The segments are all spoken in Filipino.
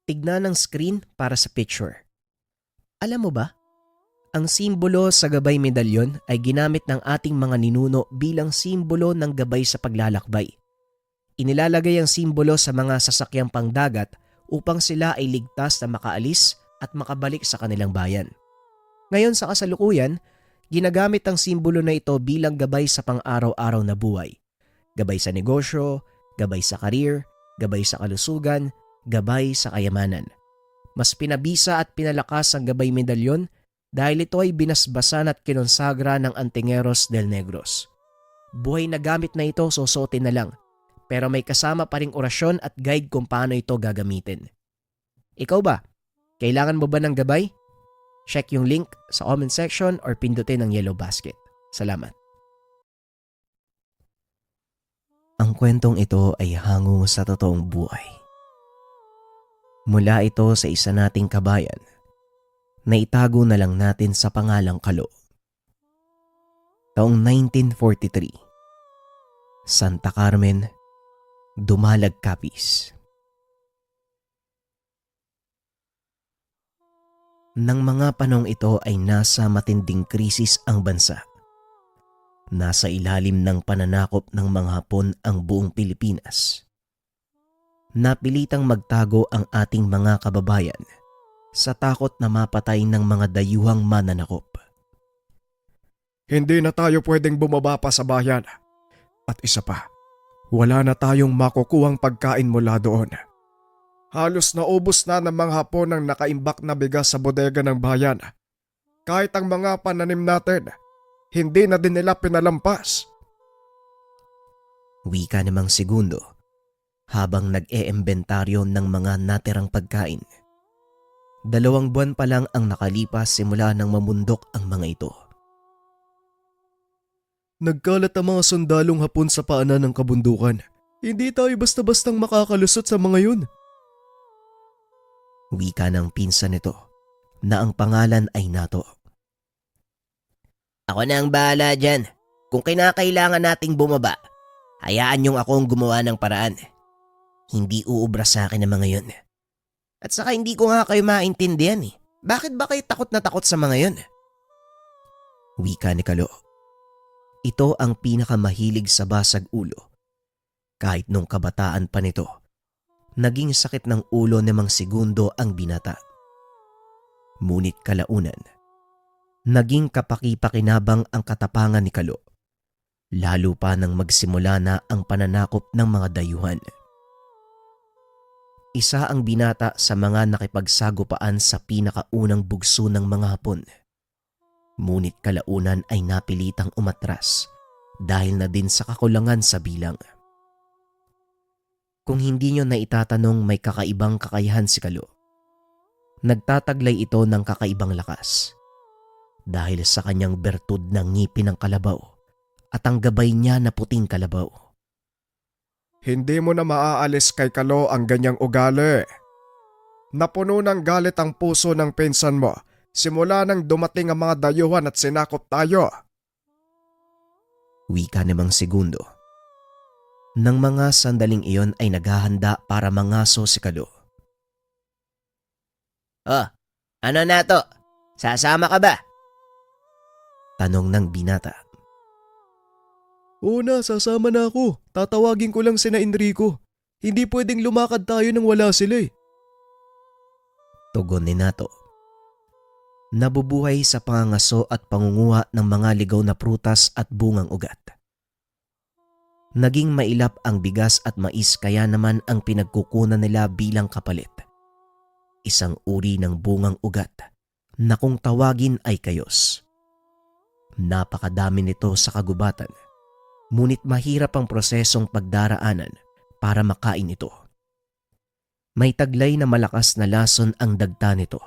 Tignan ang screen para sa picture. Alam mo ba, ang simbolo sa gabay medalyon ay ginamit ng ating mga ninuno bilang simbolo ng gabay sa paglalakbay. Inilalagay ang simbolo sa mga sasakyang pangdagat upang sila ay ligtas na makaalis at makabalik sa kanilang bayan. Ngayon sa kasalukuyan, ginagamit ang simbolo na ito bilang gabay sa pang-araw-araw na buhay. Gabay sa negosyo, gabay sa karir, gabay sa kalusugan, gabay sa kayamanan. Mas pinabisa at pinalakas ang gabay medalyon dahil ito ay binasbasan at kinonsagra ng Antingeros del Negros. Buhay na gamit na ito susuotin na lang, pero may kasama pa ring orasyon at guide kung paano ito gagamitin. Ikaw ba? Kailangan mo ba ng gabay? Check yung link sa comment section or pindutin ang yellow basket. Salamat. Ang kwentong ito ay hango sa totoong buhay. Mula ito sa isa nating kabayan na itago na lang natin sa pangalang Kalo. Taong 1943, Santa Carmen, Dumalag, Capiz. Nang mga panong ito ay nasa matinding krisis ang bansa. Nasa ilalim ng pananakop ng mga Hapon ang buong Pilipinas. Napilitang magtago ang ating mga kababayan sa takot na mapatay ng mga dayuhang mananakop. Hindi na tayo pwedeng bumaba pa sa bayan. At isa pa, wala na tayong makukuhang pagkain mula doon. Halos naubos na ng mga Hapon ang nakaimbak na bigas sa bodega ng bayan. Kahit ang mga pananim natin, hindi na din nila pinalampas. Wika namang Segundo habang nag-eembentaryo ng mga natirang pagkain. 2 buwan pa lang ang nakalipas simula nang mamundok ang mga ito. Nagkalat ang mga sundalong Hapon sa paanan ng kabundukan. Hindi tayo basta-bastang makakalusot sa mga yun. Wika ng pinsan nito na ang pangalan ay Nato. Ako na ang bahala dyan. Kung kinakailangan nating bumaba, hayaan niyong akong gumawa ng paraan. Hindi uubra sa akin ang mga yun. At saka hindi ko nga kayo maintindihan eh. Bakit ba kayo takot na takot sa mga yun? Wika ni Kalo. Ito ang pinakamahilig sa basag ulo. Kahit nung kabataan pa nito, naging sakit ng ulo ni Mang Segundo ang binata. Ngunit kalaunan, naging kapaki-pakinabang ang katapangan ni Kalo. Lalo pa nang magsimula na ang pananakop ng mga dayuhan. Isa ang binata sa mga nakipagsagupaan sa pinakaunang bugso ng mga Hapon. Ngunit kalaunan ay napilitang umatras dahil na din sa kakulangan sa bilang. Kung hindi nyo na itatanong may kakaibang kakayahan si Kalo, nagtataglay ito ng kakaibang lakas dahil sa kanyang bertud ng ngipin ng kalabaw at ang gabay niya na puting kalabaw. Hindi mo na maaalis kay Kalo ang ganyang ugali. Napuno ng galit ang puso ng pinsan mo simula nang dumating ang mga dayuhan at sinakop tayo. Wika ni Mang Segundo. Nang mga sandaling iyon ay naghahanda para mangaso si Kalo. Oh, ano na to? Sasama ka ba? Tanong ng binata. Oo na, sasama na ako. Tatawagin ko lang sina Enrico. Hindi pwedeng lumakad tayo nang wala sila eh. Tugon ni Nato. Nabubuhay sa pangangaso at pangunguha ng mga ligaw na prutas at bungang ugat. Naging mailap ang bigas at mais kaya naman ang pinagkukunan nila bilang kapalit. Isang uri ng bungang ugat na kung tawagin ay kayos. Napakadami nito sa kagubatan, ngunit mahirap ang prosesong pagdaraanan para makain ito. May taglay na malakas na lason ang dagta nito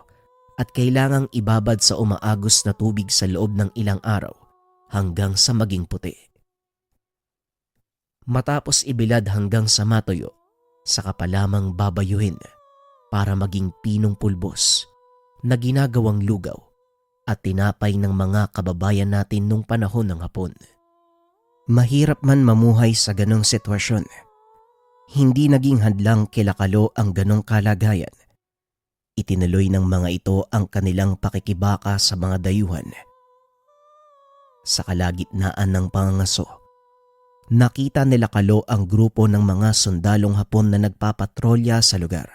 at kailangang ibabad sa umaagos na tubig sa loob ng ilang araw hanggang sa maging puti. Matapos ibilad hanggang sa matuyo, saka pa lamang babayuhin para maging pinong pulbos na ginagawang lugaw at tinapay ng mga kababayan natin nung panahon ng Hapon. Mahirap man mamuhay sa ganong sitwasyon. Hindi naging hadlang kila Kalo ang ganong kalagayan Itinuloy ng mga ito ang kanilang pakikibaka sa mga dayuhan. Sa kalagitnaan ng pangangaso, nakita nila Kalo ang grupo ng mga sundalong Hapon na nagpapatrolya sa lugar.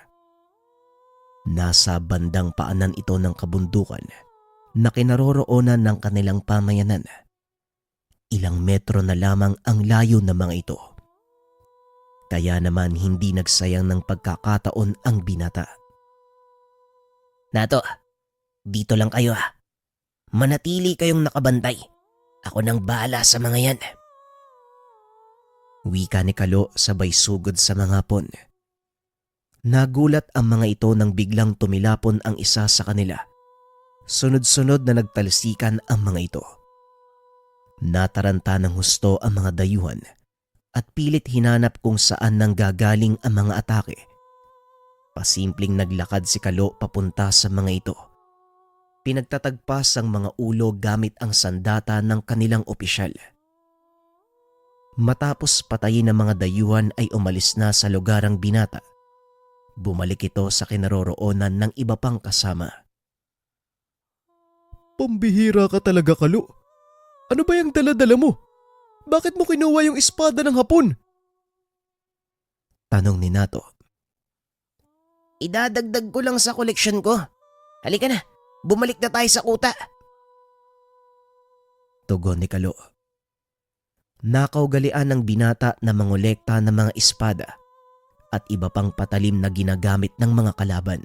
Nasa bandang paanan ito ng kabundukan na kinaroroonan ng kanilang pamayanan. Ilang metro na lamang ang layo ng mga ito. Kaya naman hindi nagsayang ng pagkakataon ang binata. Nato, dito lang kayo ha. Manatili kayong nakabantay. Ako nang bahala sa mga yan. Wika ni Kalo sabay sugod sa mga Hapon. Nagulat ang mga ito nang biglang tumilapon ang isa sa kanila. Sunod-sunod na nagtalsikan ang mga ito. Nataranta ng husto ang mga dayuhan at pilit hinanap kung saan nang gagaling ang mga atake. Pasimpleng naglakad si Kalo papunta sa mga ito. Pinagtatagpas ang mga ulo gamit ang sandata ng kanilang opisyal. Matapos patayin ng mga dayuhan ay umalis na sa lugar ang binata. Bumalik ito sa kinaroroonan ng iba pang kasama. Pambihira ka talaga, Kalo. Ano ba yung dala-dala mo? Bakit mo kinuha yung espada ng Hapon? Tanong ni Nato. Idadagdag ko lang sa koleksyon ko. Halika na, bumalik na tayo sa kuta. Tugon ni Kalo. Nakaugalian ng binata na mangolekta ng mga espada at iba pang patalim na ginagamit ng mga kalaban.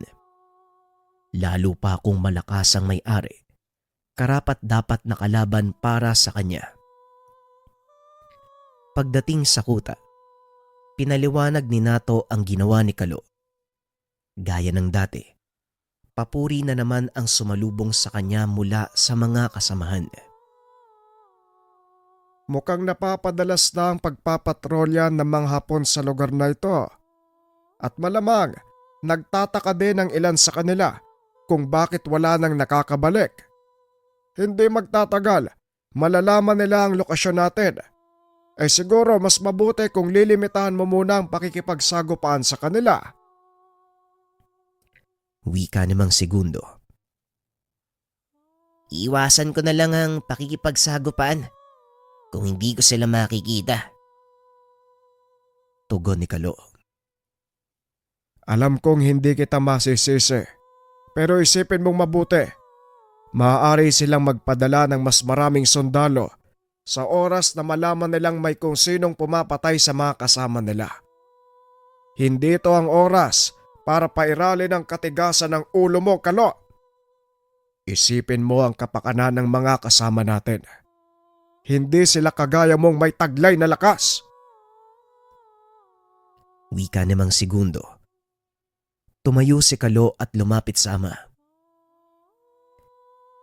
Lalo pa kung malakas ang may-ari, karapat dapat na kalaban para sa kanya. Pagdating sa kuta, pinaliwanag ni Nato ang ginawa ni Kalo. Gaya ng dati, papuri na naman ang sumalubong sa kanya mula sa mga kasamahan. Mukhang napapadalas na ang pagpapatrolya ng mga Hapon sa lugar na ito. At malamang, nagtataka din ang ilan sa kanila kung bakit wala nang nakakabalik. Hindi magtatagal, malalaman nila ang lokasyon natin. Siguro mas mabuti kung lilimitahan mo muna ang pakikipagsagupaan sa kanila. Wika namang segundo. Iwasan ko na lang ang pakikipagsagupaan kung hindi ko sila makikita. Tugon ni Kalo. Alam kong hindi kita masisisi, pero isipin mong mabuti. Maaari silang magpadala ng mas maraming sundalo sa oras na malaman nilang may kung sinong pumapatay sa mga kasama nila. Hindi ito ang oras para pairalin ang katigasan ng ulo mo, Kalo. Isipin mo ang kapakanan ng mga kasama natin. Hindi sila kagaya mong may taglay na lakas. Wika namang segundo. Tumayo si Kalo at lumapit sa ama.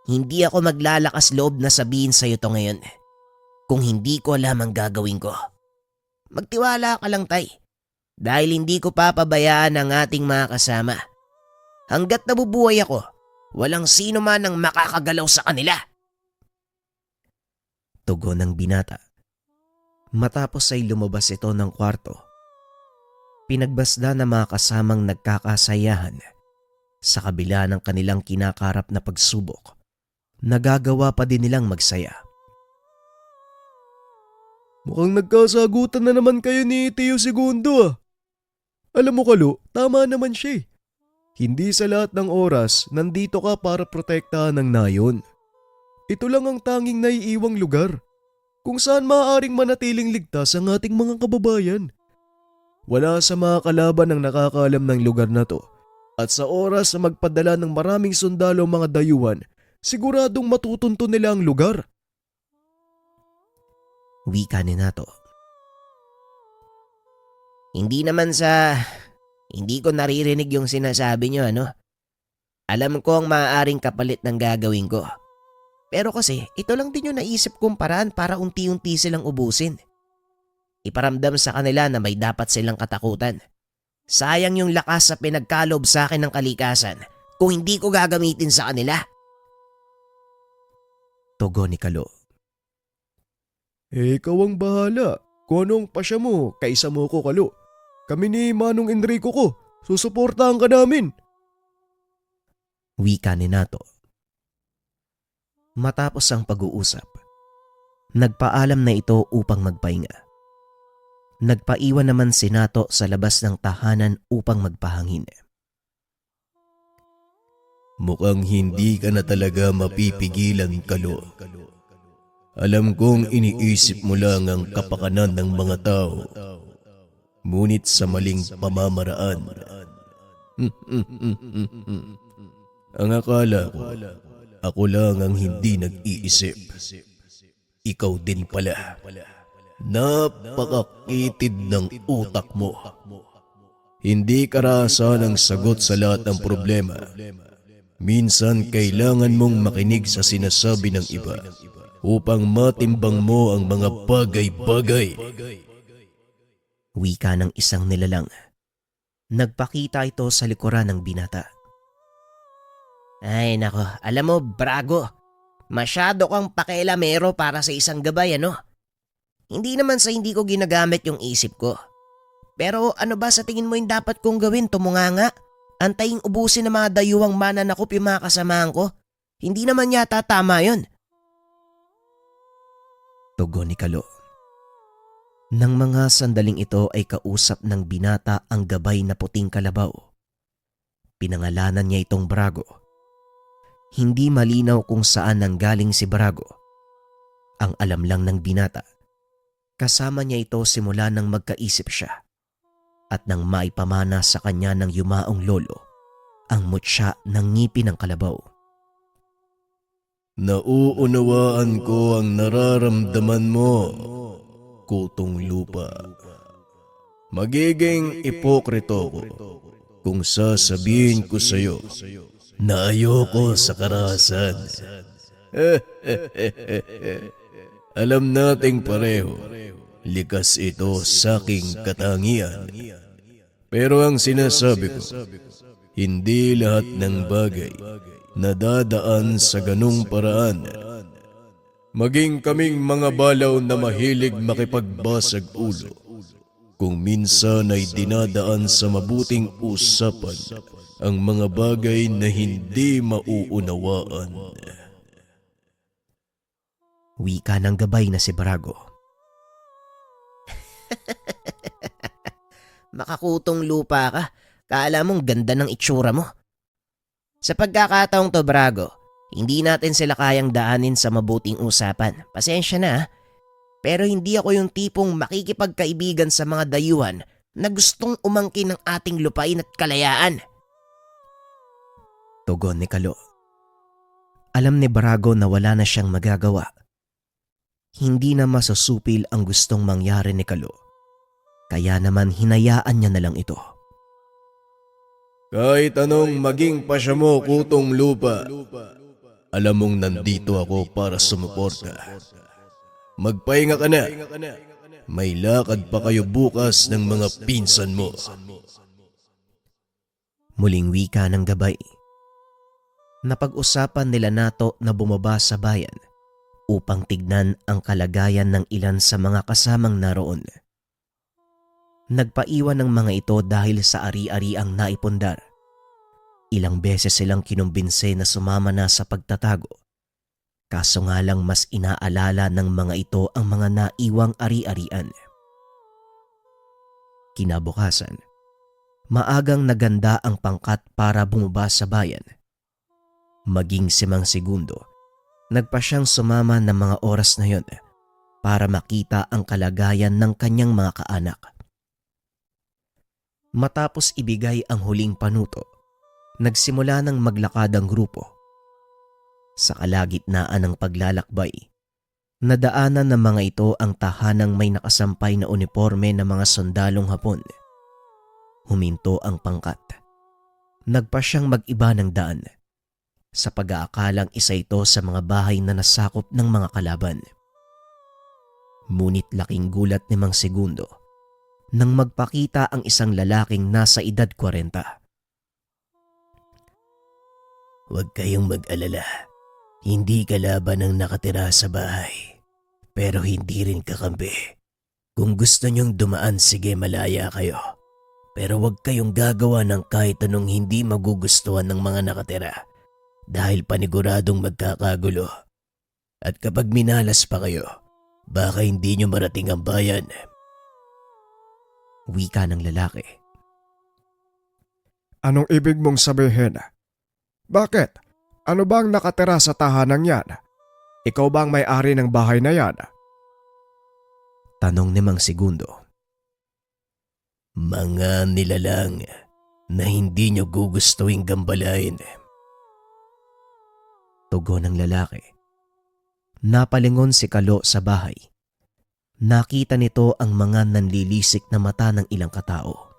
Hindi ako maglalakas loob na sabihin sa iyo to ngayon kung hindi ko alam ang gagawin ko. Magtiwala ka lang, tay, dahil hindi ko papabayaan ang ating mga kasama. Hanggat nabubuhay ako, walang sino man ang makakagalaw sa kanila. Tugon ng binata. Matapos ay lumabas ito ng kwarto. Pinagbasda ng mga kasamang nagkakasayahan sa kabila ng kanilang kinakarap na pagsubok. Nagagawa pa din nilang magsaya. Mukhang nagkasagutan na naman kayo ni Tio Segundo ah. Alam mo, Kalo, tama naman siya eh. Hindi sa lahat ng oras nandito ka para protektahan ng nayon. Ito lang ang tanging naiiwang lugar kung saan maaaring manatiling ligtas ang ating mga kababayan. Wala sa mga kalaban ang nakakaalam ng lugar na to at sa oras na magpadala ng maraming sundalo mga dayuhan, siguradong matutunto nila ang lugar. Wika ni Nato. Hindi ko naririnig yung sinasabi nyo, ano? Alam ko ang maaaring kapalit ng gagawin ko. Pero kasi ito lang din yung naisip kong paraan para unti-unti silang ubusin. Iparamdam sa kanila na may dapat silang katakutan. Sayang yung lakas sa pinagkalob sa akin ng kalikasan kung hindi ko gagamitin sa kanila. Tugon ni Kalo. Ikaw ang bahala. Kung anong pasya mo, kaisa mo ko, Kalo. Kami ni Manong Enrico ko, susuportahan ka namin. Wika ni Nato. Matapos ang pag-uusap, nagpaalam na ito upang magpahinga. Nagpaiwan naman si Nato sa labas ng tahanan upang magpahangin. Mukhang hindi ka na talaga mapipigilan, Kalo. Alam kong iniisip mo lang ang kapakanan ng mga tao, ngunit sa maling pamamaraan. Ang akala ko, ako lang ang hindi nag-iisip. Ikaw din pala. Napakakitid ng utak mo. Hindi karahasan ang sagot sa lahat ng problema. Minsan kailangan mong makinig sa sinasabi ng iba upang matimbang mo ang mga bagay-bagay. Wika ng isang nilalang. Nagpakita ito sa likuran ng binata. Ay nako, alam mo Brago, masyado kang pakialamero para sa isang gabay ano? Hindi naman sa hindi ko ginagamit yung isip ko. Pero ano ba sa tingin mo yung dapat kong gawin, tumunganga? Antayin ubusin ng mga dayuhang mananakop yung mga kasamahan ko? Hindi naman yata tama yun. Tugon ni Kalo. Nang mga sandaling ito ay kausap ng binata ang gabay na puting kalabaw. Pinangalanan niya itong Brago. Hindi malinaw kung saan nanggaling si Brago. Ang alam lang ng binata, kasama niya ito simula nang magkaisip siya at nang maipamana sa kanya ng yumaong lolo ang mutya ng ngipin ng kalabaw. Nauunawaan ko ang nararamdaman mo, Kutong Lupa. Magiging ipokrito ko kung sasabihin ko sa iyo na ayoko sa karahasan. Alam nating pareho, likas ito sa aking katangian. Pero ang sinasabi ko, hindi lahat ng bagay nadadaan sa ganung paraan. Maging kaming mga balaw na mahilig makipagbasag ulo, kung minsan ay dinadaan sa mabuting usapan ang mga bagay na hindi mauunawaan. Wika ng gabay na si Brago. Makakutong lupa ka. Kala mong ganda ng itsura mo. Sa pagkakataong to Brago, hindi natin sila kayang daanin sa mabuting usapan. Pasensya na. Pero hindi ako yung tipong makikipagkaibigan sa mga dayuhan na gustong umangkin ng ating lupain at kalayaan. Tugon ni Kalo. Alam ni Brago na wala na siyang magagawa. Hindi na masusupil ang gustong mangyari ni Kalo. Kaya naman hinayaan niya na lang ito. Kahit anong maging pasya mo, Kutong Lupa, alam mong nandito ako para sumuporta. Magpahinga ka na. May lakad pa kayo bukas ng mga pinsan mo. Muling wika ng gabay. Napag-usapan nila Nato na bumaba sa bayan upang tignan ang kalagayan ng ilan sa mga kasamang naroon. Nagpaiwan ng mga ito dahil sa ari-ariang naipundar. Ilang beses silang kinumbinse na sumama na sa pagtatago. Kaso nga lang mas inaalala ng mga ito ang mga naiwang ari-arian. Kinabukasan, maagang naganda ang pangkat para bumaba sa bayan. Maging si Mang Segundo, nagpa siyang sumama ng mga oras na yon para makita ang kalagayan ng kanyang mga kaanak. Matapos ibigay ang huling panuto, nagsimula ng maglakad ang grupo. Sa kalagitnaan ng paglalakbay, nadaanan ng mga ito ang tahanang may nakasampay na uniforme ng mga sundalong Hapon. Huminto ang pangkat. Nagpa siyang mag-iba ng daan sa pag-aakalang isa ito sa mga bahay na nasakop ng mga kalaban. Ngunit laking gulat ni Mang Segundo nang magpakita ang isang lalaking nasa edad 40. Huwag kayong mag-alala. Hindi kalaban ang nakatira sa bahay. Pero hindi rin kakampi. Kung gusto niyong dumaan, sige, malaya kayo. Pero huwag kayong gagawa ng kahit anong hindi magugustuhan ng mga nakatira. dahil paniguradong magkakagulo. At kapag minalas pa kayo, baka hindi nyo marating ang bayan. Wika ng lalaki. Anong ibig mong sabihin? Bakit? Ano bang nakatira sa tahanang yan? Ikaw bang may-ari ng bahay na yan? Tanong ni Mang Segundo. Mga nilalang na hindi nyo gugustuhin gambalain. Tugon ng lalaki. Napalingon si Kalo sa bahay. Nakita nito ang mga nanlilisik na mata ng ilang katao.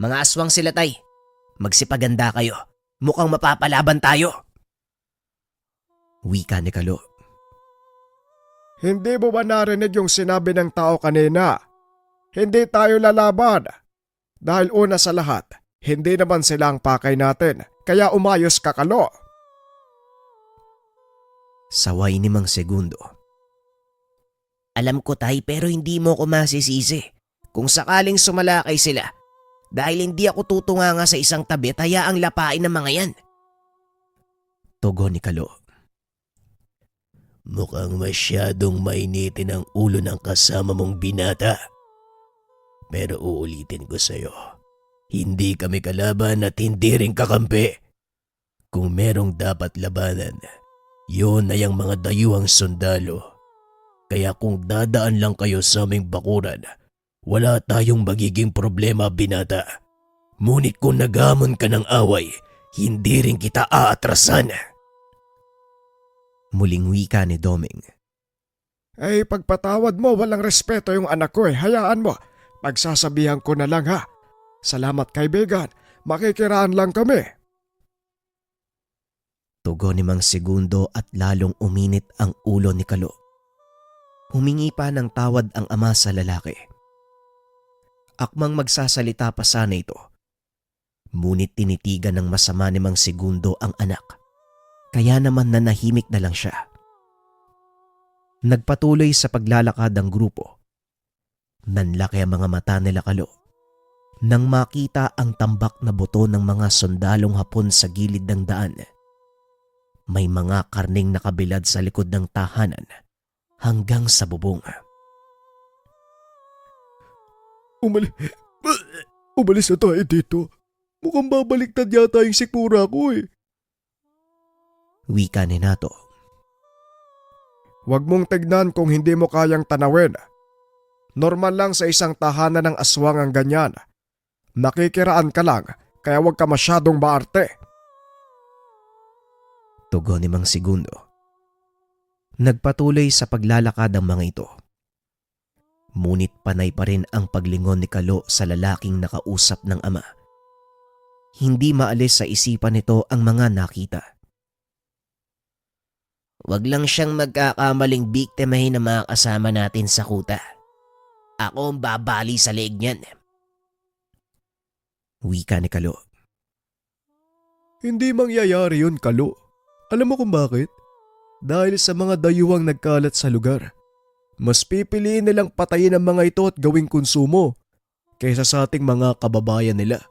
Mga aswang sila, tay. Magsipaganda kayo. Mukhang mapapalaban tayo. Wika ni Kalo. Hindi mo ba narinig yung sinabi ng tao kanina? Hindi tayo lalaban. Dahil una sa lahat, hindi naman sila ang pakay natin. Kaya umayos ka, Kalo. Saway ni Mang Segundo. Alam ko, tay, pero hindi mo ko masisisi. Kung sakaling sumalakay sila, dahil hindi ako tutunganga sa isang tabi at hayaang lapain ng mga yan. Tugon ni Kalo. Mukhang masyadong mainitin ang ulo ng kasama mong binata. Pero uulitin ko sa'yo, hindi kami kalaban at hindi rin kakampi. Kung merong dapat labanan, yun ay ang mga dayuhang sundalo. Kaya kung dadaan lang kayo sa aming bakuran, wala tayong magiging problema, binata. Ngunit kung naghamon ka ng away, hindi rin kita aatrasan. Muling wika ni Doming. Pagpatawad mo, walang respeto yung anak ko eh. Hayaan mo. Pagsasabihan ko na lang ha. Salamat kaibigan. Makikiraan lang kami. Tugon ni Mang Segundo at lalong uminit ang ulo ni Kalo. Humingi pa ng tawad ang ama sa lalaki. Akmang magsasalita pa sana ito. Ngunit tinitigan ng masama ni Mang Segundo ang anak. Kaya naman nanahimik na lang siya. Nagpatuloy sa paglalakad ang grupo. Nanlaki ang mga mata nila Kalo nang makita ang tambak na buto ng mga sundalong Hapon sa gilid ng daan. May mga karning nakabilad sa likod ng tahanan hanggang sa bubong. Umalis na tayo dito. Mukhang babaliktad yata yung sikmura ko eh. Wika ni Nato. Huwag mong tignan kung hindi mo kayang tanawin. Normal lang sa isang tahanan ng aswang ang ganyan. Nakikiraan ka lang, kaya huwag ka masyadong maarte. Tugon ni Mang Segundo. Nagpatuloy sa paglalakad ang mga ito. Ngunit panay pa rin ang paglingon ni Kalo sa lalaking nakausap ng ama. Hindi maalis sa isipan nito ang mga nakita. Wag lang siyang magkakamaling biktimahin ng mga kasama natin sa kuta. Ako ang babali sa leeg niyan. Wika ni Kalo. Hindi mangyayari yun, Kalo. Alam mo kung bakit? Dahil sa mga dayuhang nagkalat sa lugar. Mas pipiliin nilang patayin ang mga ito at gawing konsumo kaysa sa ating mga kababayan nila.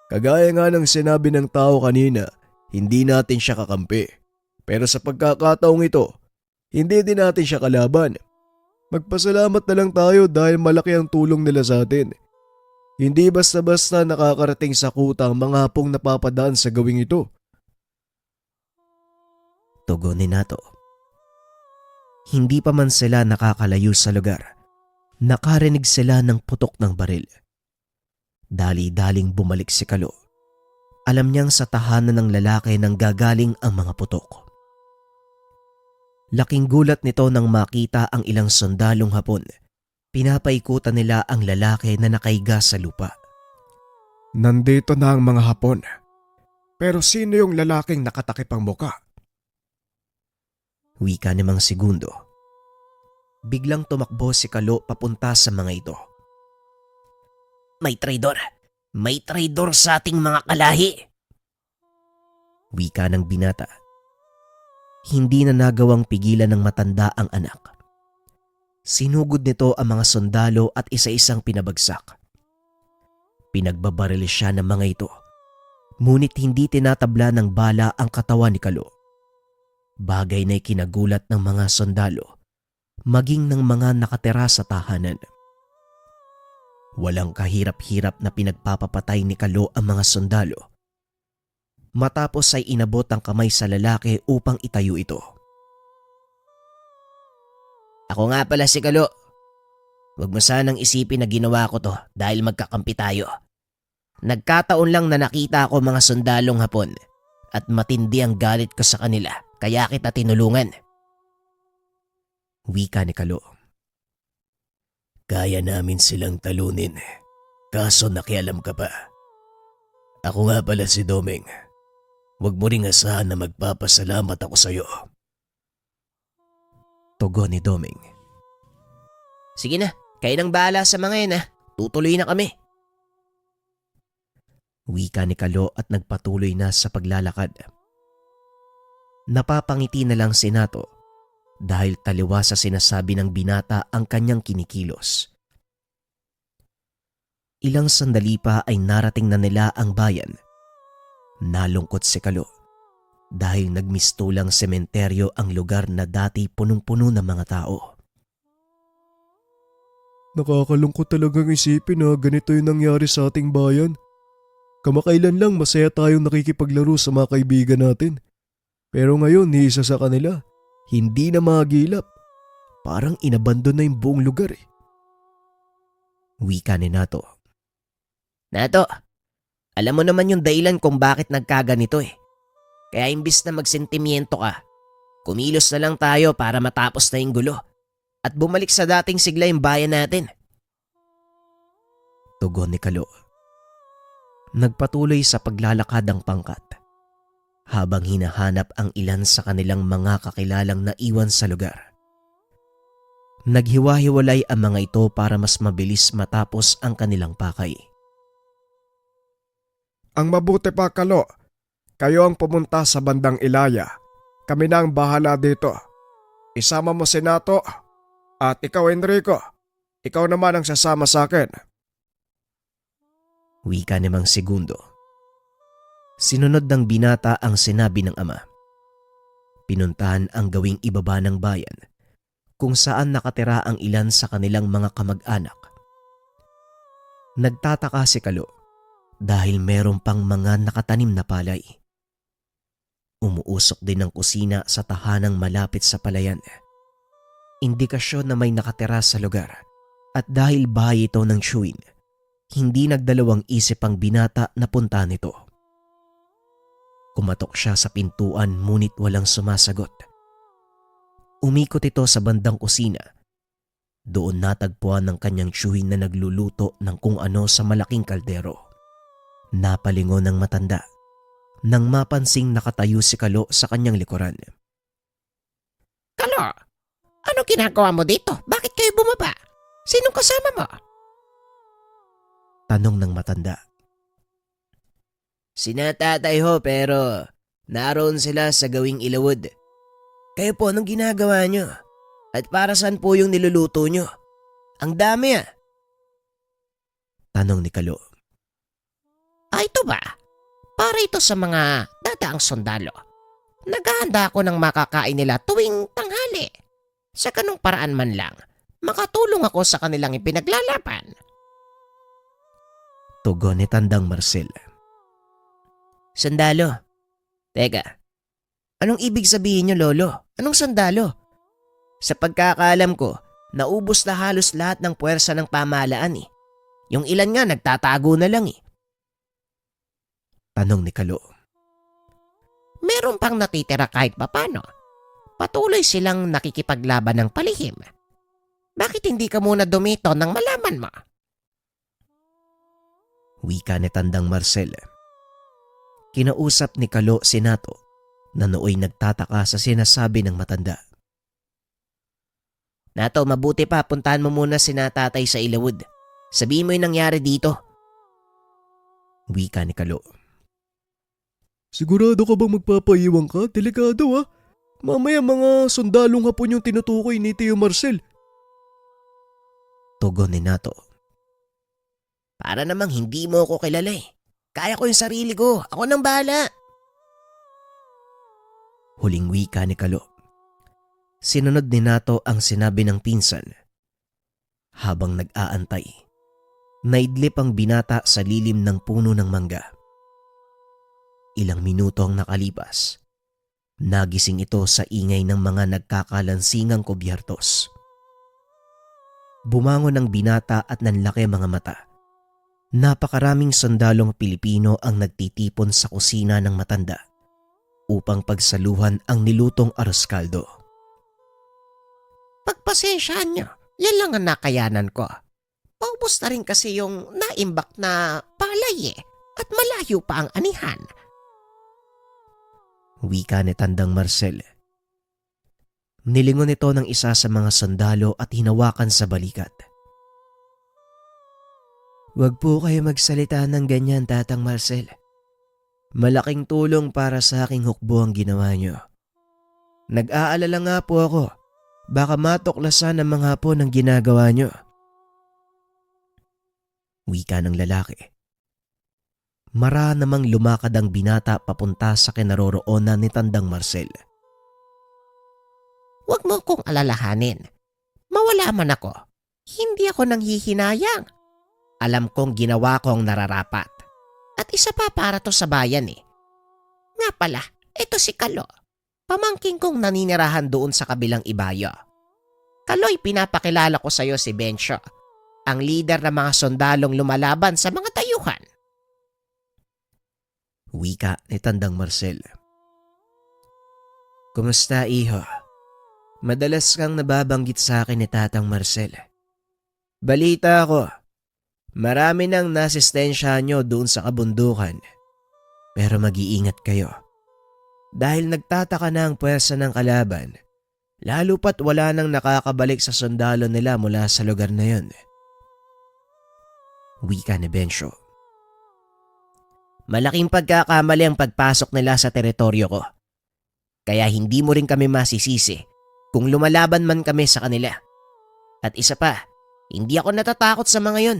Kagaya nga ng sinabi ng tao kanina, hindi natin siya kakampi. Pero sa pagkakataong ito, hindi din natin siya kalaban. Magpasalamat na lang tayo dahil malaki ang tulong nila sa atin. Hindi basta-basta nakakarating sa kuta ang mga hapong napapadaan sa gawing ito. Tugon ni Nato. Hindi pa man sila nakakalayo sa lugar. Nakarinig sila ng putok ng baril. Dali-daling bumalik si Kalo. Alam niyang sa tahanan ng lalaki nang gagaling ang mga putok. Laking gulat nito nang makita ang ilang sundalong Hapon. Pinapaikutan nila ang lalaki na nakaiga sa lupa. Nandito na ang mga Hapon. Pero sino yung lalaking nakatakip ang muka? Wika ni Mang Segundo. Biglang tumakbo si Kalo papunta sa mga ito. May traidor! May traidor sa ating mga kalahi! Wika ng binata. Hindi na nagawang pigilan ng matanda ang anak. Sinugod nito ang mga sundalo at isa-isang pinabagsak. Pinagbabaril siya ng mga ito. Ngunit hindi tinatabla ng bala ang katawan ni Kalo. Bagay na ikinagulat ng mga sundalo, maging ng mga nakatira sa tahanan. Walang kahirap-hirap na pinagpapapatay ni Kalo ang mga sundalo. Matapos ay inabot ang kamay sa lalaki upang itayo ito. Ako nga pala si Kalo. Huwag mo sanang isipin na ginawa ko to dahil magkakampi tayo. Nagkataon lang na nakita ko mga sundalong Hapon at matindi ang galit ko sa kanila kaya kita tinulungan. Wika ni Kalo. Kaya namin silang talunin, kaso nakialam ka pa. Ako nga pala si Doming. Huwag mo ring asahan na magpapasalamat ako sa'yo. Tugon ni Doming. Sige na, kayo nang bahala sa mga yan Tutuloy na kami. Wika ni Kalo at nagpatuloy na sa paglalakad. Napapangiti na lang si Nato dahil taliwa sa sinasabi ng binata ang kanyang kinikilos. Ilang sandali pa ay narating na nila ang bayan. Nalungkot si Kalo dahil nagmistulang sementeryo ang lugar na dati punong-puno ng mga tao. Nakakalungkot talagang isipin na ganito yung nangyari sa ating bayan. Kamakailan lang masaya tayong nakikipaglaro sa mga kaibigan natin. Pero ngayon, ni isa sa kanila, hindi na magilap. Parang inabandon na yung buong lugar Wika ni Nato. Nato, alam mo naman yung dahilan kung bakit nagkaganito Kaya imbis na magsentimiento ka, kumilos na lang tayo para matapos na yung gulo at bumalik sa dating sigla yung bayan natin. Tugon ni Kalo. Nagpatuloy sa paglalakad ang pangkat habang hinahanap ang ilan sa kanilang mga kakilalang naiwan sa lugar. Naghiwa-hiwalay ang mga ito para mas mabilis matapos ang kanilang pakay. Ang mabuti pa, Kalo. Kayo ang pumunta sa bandang Ilaya. Kami na ang bahala dito. Isama mo si Nato at ikaw, Enrico. Ikaw naman ang sasama sa akin. Wika ni Mang Segundo. Sinunod ng binata ang sinabi ng ama. Pinuntahan ang gawing ibaba ng bayan kung saan nakatira ang ilan sa kanilang mga kamag-anak. Nagtataka si Kalo dahil meron pang mga nakatanim na palay. Umuusok din ang kusina sa tahanang malapit sa palayan. Indikasyon na may nakatira sa lugar at dahil bahay ito ng Chewin, hindi nagdalawang isip ang binata na punta nito. Kumatok siya sa pintuan ngunit walang sumasagot. Umikot ito sa bandang kusina. Doon natagpuan ng kanyang tiyuhin na nagluluto ng kung ano sa malaking kaldero. Napalingon ng matanda nang mapansing nakatayo si Kalo sa kanyang likuran. Kalo, ano ginagawa mo dito? Bakit kayo bumaba? Sinong kasama mo? Tanong ng matanda. Sinatatay ho pero naroon sila sa gawing ilawod. Kayo po, anong ginagawa nyo? At para saan po yung niluluto nyo? Ang dami Tanong ni Kalo. Ito ba? Para ito sa mga dadaang sundalo. Naghahanda ako ng makakain nila tuwing tanghali. Sa ganung paraan man lang, makatulong ako sa kanilang ipinaglalaban. Tugon ni Tandang Marcel. Sundalo? Teka, anong ibig sabihin nyo, Lolo? Anong sundalo? Sa pagkakaalam ko, naubos na halos lahat ng puwersa ng pamahalaan Yung ilan nga nagtatago na lang Tanong ni Kalo. Meron pang natitira kahit papano. Patuloy silang nakikipaglaban ng palihim. Bakit hindi ka muna dumito nang malaman mo? Wika ni Tandang Marcel. Kinausap ni Kalo si Nato na nooy nagtataka sa sinasabi ng matanda. Nato, mabuti pa puntahan mo muna si natatay sa ilawod. Sabihin mo yung nangyari dito. Wika ni Kalo. Sigurado ka bang magpapaiwan ka? Delikado Mamaya mga sundalong Hapon yung tinutukoy ni Tio Marcel. Tugon ni Nato. Para namang hindi mo ako kilala Kaya ko yung sarili ko. Ako nang bahala. Huling wika ni Kalo. Sinunod ni Nato ang sinabi ng pinsan. Habang nag-aantay, naidlip ang binata sa lilim ng puno ng mangga. Ilang minuto ang nakalipas. Nagising ito sa ingay ng mga nagkakalansingang kubyertos. Bumangon ang binata at nanlaki mga mata. Napakaraming sundalong Pilipino ang nagtitipon sa kusina ng matanda upang pagsaluhan ang nilutong arroz caldo. Pagpasensyaan niyo, yan lang ang nakayanan ko. Paubos na rin kasi yung naimbak na palay at malayo pa ang anihan. Wika ni Tandang Marcel. Nilingon ito ng isa sa mga sundalo at hinawakan sa balikat. Huwag po kayo magsalita ng ganyan, Tatang Marcel. Malaking tulong para sa aking hukbo ang ginawa niyo. Nag-aalala nga po ako. Baka matuklasan ng mga hapon ang ginagawa niyo. Wika ng lalaki. Mara namang lumakad ang binata papunta sa kinaroroonan ni Tandang Marcel. Huwag mo kong alalahanin. Mawala man ako. Hindi ako nanghihinayang. Alam kong ginawa ko ang nararapat. At isa pa para to sa bayan eh. Nga pala, ito si Kalo. Pamangking kong naninirahan doon sa kabilang ibayo. Kaloy, pinapakilala ko sa iyo si Bencio, ang leader ng mga sundalong lumalaban sa mga tayuhan. Wika ni Tandang Marcel. Kumusta, iho? Madalas kang nababanggit sa akin ni Tatang Marcel. Balita ko, marami nang nasistensya nyo doon sa kabundukan. Pero mag-iingat kayo. Dahil nagtataka na ang puwersa ng kalaban, lalo pat wala nang nakakabalik sa sundalo nila mula sa lugar na yun. Wika ni Bencio. Malaking pagkakamali ang pagpasok nila sa teritoryo ko. Kaya hindi mo rin kami masisisi kung lumalaban man kami sa kanila. At isa pa, hindi ako natatakot sa mga yun.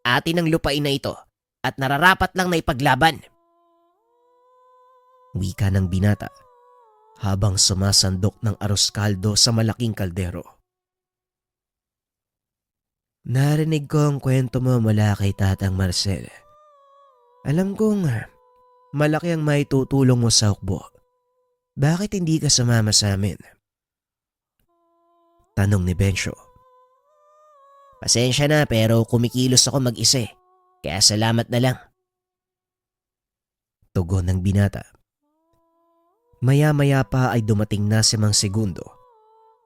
Atin ang lupain na ito at nararapat lang na ipaglaban. Wika ng binata habang sumasandok ng arroz caldo sa malaking kaldero. Narinig ko ang kwento mo mula kay Tatang Marcel. Alam kong malaki ang maitutulong mo sa hukbo. Bakit hindi ka sumama sa amin? Tanong ni Bencio. Pasensya na pero kumikilos ako mag-isa eh. Kaya salamat na lang. Tugon ng binata. Maya-maya pa ay dumating na si Mang Segundo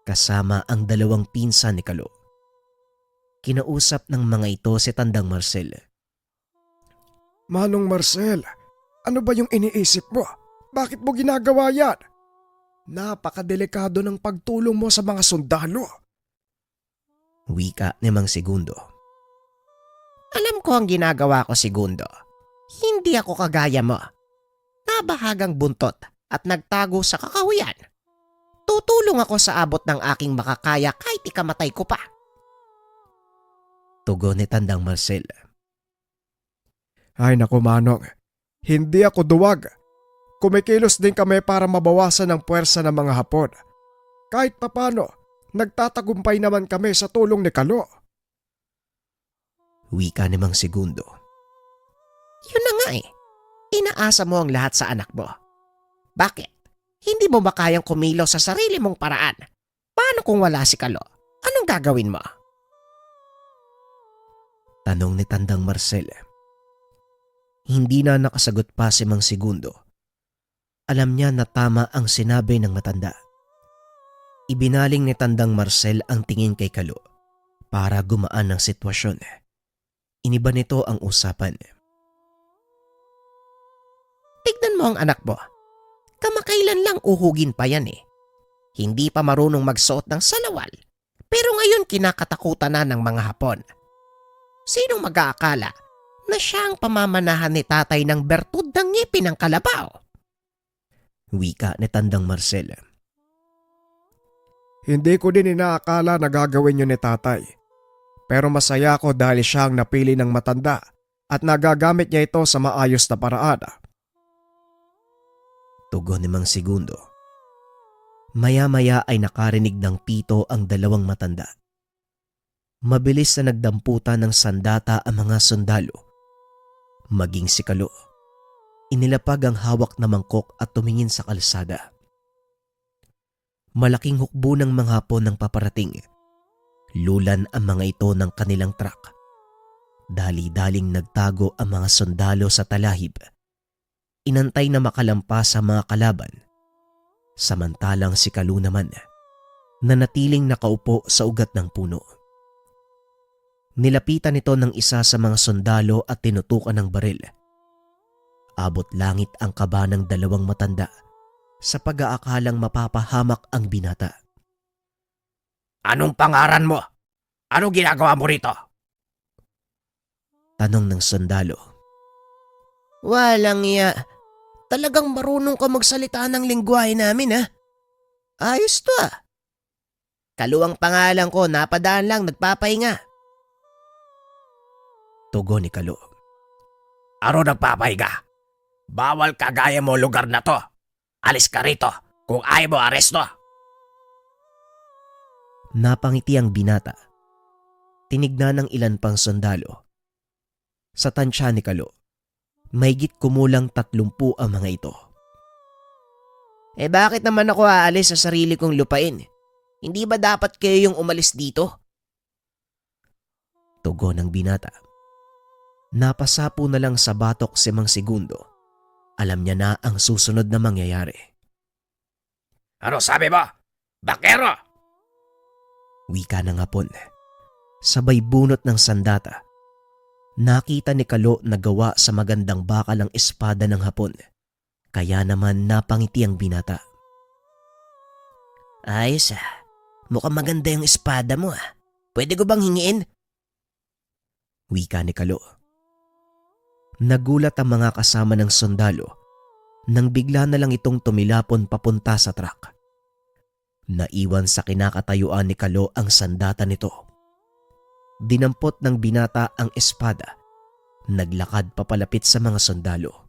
kasama ang dalawang pinsan ni Kalo. Kinausap ng mga ito si Tandang Marcel. Manong Marcel, ano ba yung iniisip mo? Bakit mo ginagawa yan? Napakadelikado ng pagtulong mo sa mga sundalo. Wika ni Mang Segundo. Alam ko ang ginagawa ko, Segundo. Hindi ako kagaya mo. Nabahagang buntot at nagtago sa kakahuyan. Tutulong ako sa abot ng aking makakaya kahit ikamatay ko pa. Tugon ni Tandang Marcel. Ay naku Manong, hindi ako duwag. Kumikilos din kami para mabawasan ang puwersa ng mga Hapon. Kahit papano, nagtatagumpay naman kami sa tulong ni Kalo. Wika ni Mang Segundo. Yun na nga eh. Inaasa mo ang lahat sa anak mo. Bakit? Hindi mo ba kayang kumilaw sa sarili mong paraan? Paano kung wala si Kalo? Anong gagawin mo? Tanong ni Tandang Marcel. Hindi na nakasagot pa si Mang Segundo. Alam niya na tama ang sinabi ng matanda. Ibinaling ni Tandang Marcel ang tingin kay Kalo para gumaan ang sitwasyon. Iniba nito ang usapan. Tignan mo ang anak mo. Kamakailan lang uhugin pa yan eh. Hindi pa marunong magsuot ng salawal. Pero ngayon kinakatakutan na ng mga Hapon. Sinong mag-aakala na siya ang pamamanahan ni tatay ng bertud ng ngipin ng kalabaw? Wika ni Tandang Marcel. Hindi ko din inaakala na gagawin yun ni tatay. Pero masaya ako dahil siya ang napili ng matanda at nagagamit niya ito sa maayos na paraan. Tugon ni Mang Segundo. Maya-maya ay nakarinig ng pito ang dalawang matanda. Mabilis na nagdamputan ng sandata ang mga sundalo. Maging si Kalo. Inilapag ang hawak na mangkok at tumingin sa kalsada. Malaking hukbo ng mga Hapon ang paparating. Lulan ang mga ito ng kanilang truck. Dali-daling nagtago ang mga sundalo sa talahib. Inantay na makalampas sa mga kalaban. Samantalang si Kalo naman, nanatiling nakaupo sa ugat ng puno. Nilapitan ito ng isa sa mga sundalo at tinutukan ng baril. Abot langit ang kaba ng dalawang matanda sa pag-aakalang mapapahamak ang binata. Anong pangaran mo? Anong ginagawa mo rito? Tanong ng sundalo. Walang iya. Talagang marunong ka magsalita ng lingwahe namin, ha? Ayos to, ah. Kalo ang pangalan ko, napadaan lang, nagpapahinga. Tugon ni Kalo. Aro nagpapahinga? Bawal kagaya mo lugar na to. Alis ka rito. Kung ayaw mo, aresto. Napangiti ang binata. Tinignan ng ilan pang sundalo. Sa tansya ni Kalo, mahigit kumulang 30 ang mga ito. Bakit naman ako aalis sa sarili kong lupain? Hindi ba dapat kayo yung umalis dito? Tugon ng binata. Napasapo na lang sa batok si Mang Segundo. Alam niya na ang susunod na mangyayari. Ano sabi mo? Bakero! Wika ng Hapon. Sabay bunot ng sandata. Nakita ni Kalo na gawa sa magandang bakal ang espada ng Hapon. Kaya naman napangiti ang binata. Ayos, ah. Mukhang maganda yung espada mo, ah. Pwede ko bang hingiin? Wika ni Kalo. Nagulat ang mga kasama ng sundalo nang bigla na lang itong tumilapon papunta sa truck. Naiwan sa kinakatayuan ni Kalo ang sandata nito. Dinampot ng binata ang espada. Naglakad papalapit sa mga sundalo.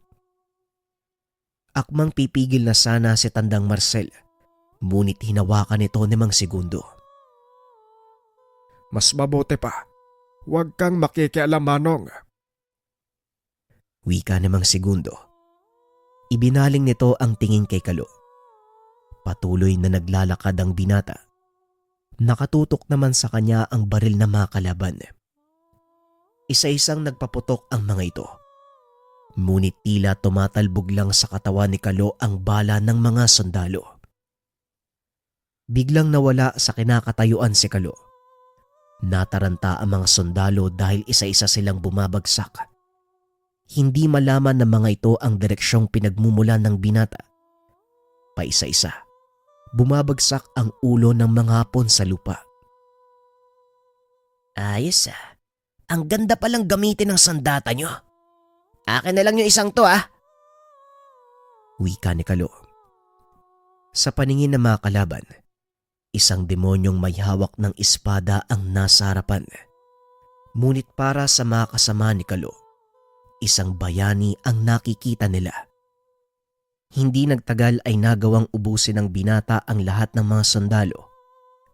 Akmang pipigil na sana si Tandang Marcel, ngunit hinawakan ito ni Mang Segundo. Mas mabuti pa, huwag kang makikialam, Manong. Wika ni Mang Segundo. Ibinaling nito ang tingin kay Kalo. Patuloy na naglalakad ang binata. Nakatutok naman sa kanya ang baril na mga kalaban. Isa-isang nagpaputok ang mga ito. Ngunit tila tumatalbog lang sa katawan ni Kalo ang bala ng mga sundalo. Biglang nawala sa kinakatayuan si Kalo. Nataranta ang mga sundalo dahil isa-isa silang bumabagsak. Hindi malaman ng mga ito ang direksyong pinagmumulan ng binata. Paisa-isa, bumabagsak ang ulo ng mga Hapon sa lupa. Ayos, ah. Ang ganda palang gamitin ng sandata nyo. Akin na lang yung isang to, ah. Wika ni Kalo. Sa paningin ng mga kalaban, isang demonyong may hawak ng espada ang nasa harapan. Ngunit para sa mga kasama ni Kalo, isang bayani ang nakikita nila. Hindi nagtagal ay nagawang ubusin ng binata ang lahat ng mga sundalo,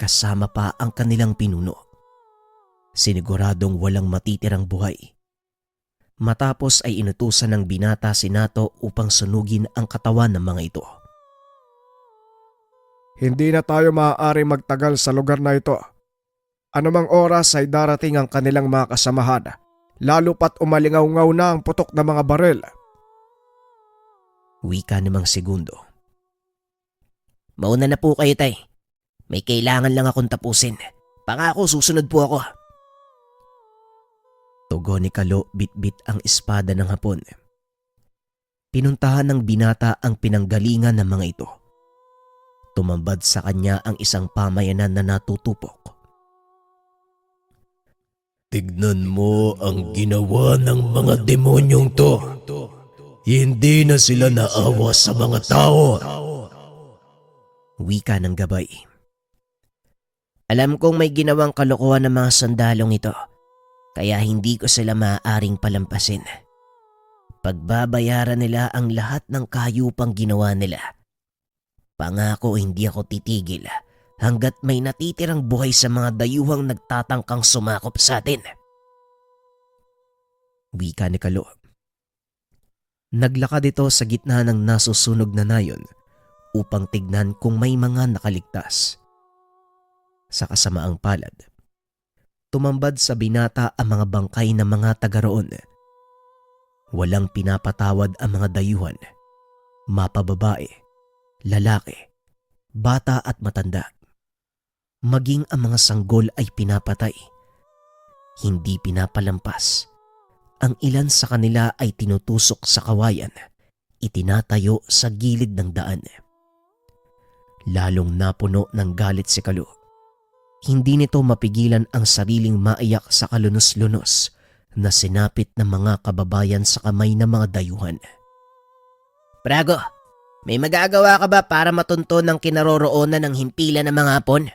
kasama pa ang kanilang pinuno. Siniguradong walang matitirang buhay. Matapos ay inutusan ng binata si Nato upang sunugin ang katawan ng mga ito. Hindi na tayo maaari magtagal sa lugar na ito. Anumang oras ay darating ang kanilang mga kasamahan, lalo pat umalingaw-ngaw na ang putok ng mga baril. Wika ni Mang Segundo. Mauna na po kayo, tay. May kailangan lang akong tapusin. Pangako, susunod po ako. Tugon ni Kalo bit-bit ang espada ng Hapon. Pinuntahan ng binata ang pinanggalingan ng mga ito. Tumambad sa kanya ang isang pamayanan na natutupok. Tignan mo ang ginawa ng mga demonyong to. Hindi na sila naawa sa mga tao. Wika ng gabay. Alam kong may ginawang kalokohan ng mga sandalong ito. Kaya hindi ko sila maaaring palampasin. Pagbabayaran nila ang lahat ng kahayupang ginawa nila. Pangako hindi ako titigil hanggat may natitirang buhay sa mga dayuhang nagtatangkang sumakop sa atin. Wika ni Kalo. Naglakad ito sa gitna ng nasusunog na nayon upang tignan kung may mga nakaligtas. Sa kasamaang palad, tumambad sa binata ang mga bangkay ng mga taga roon. Walang pinapatawad ang mga dayuhan, mapababae, lalaki, bata at matanda. Maging ang mga sanggol ay pinapatay, hindi pinapalampas. Ang ilan sa kanila ay tinutusok sa kawayan, itinatayo sa gilid ng daan. Lalong napuno ng galit si Kalo. Hindi nito mapigilan ang sariling maiyak sa kalunos-lunos na sinapit ng mga kababayan sa kamay ng mga dayuhan. Brago, may magagawa ka ba para matunto ng kinaroroonan ng himpilan ng mga Hapon?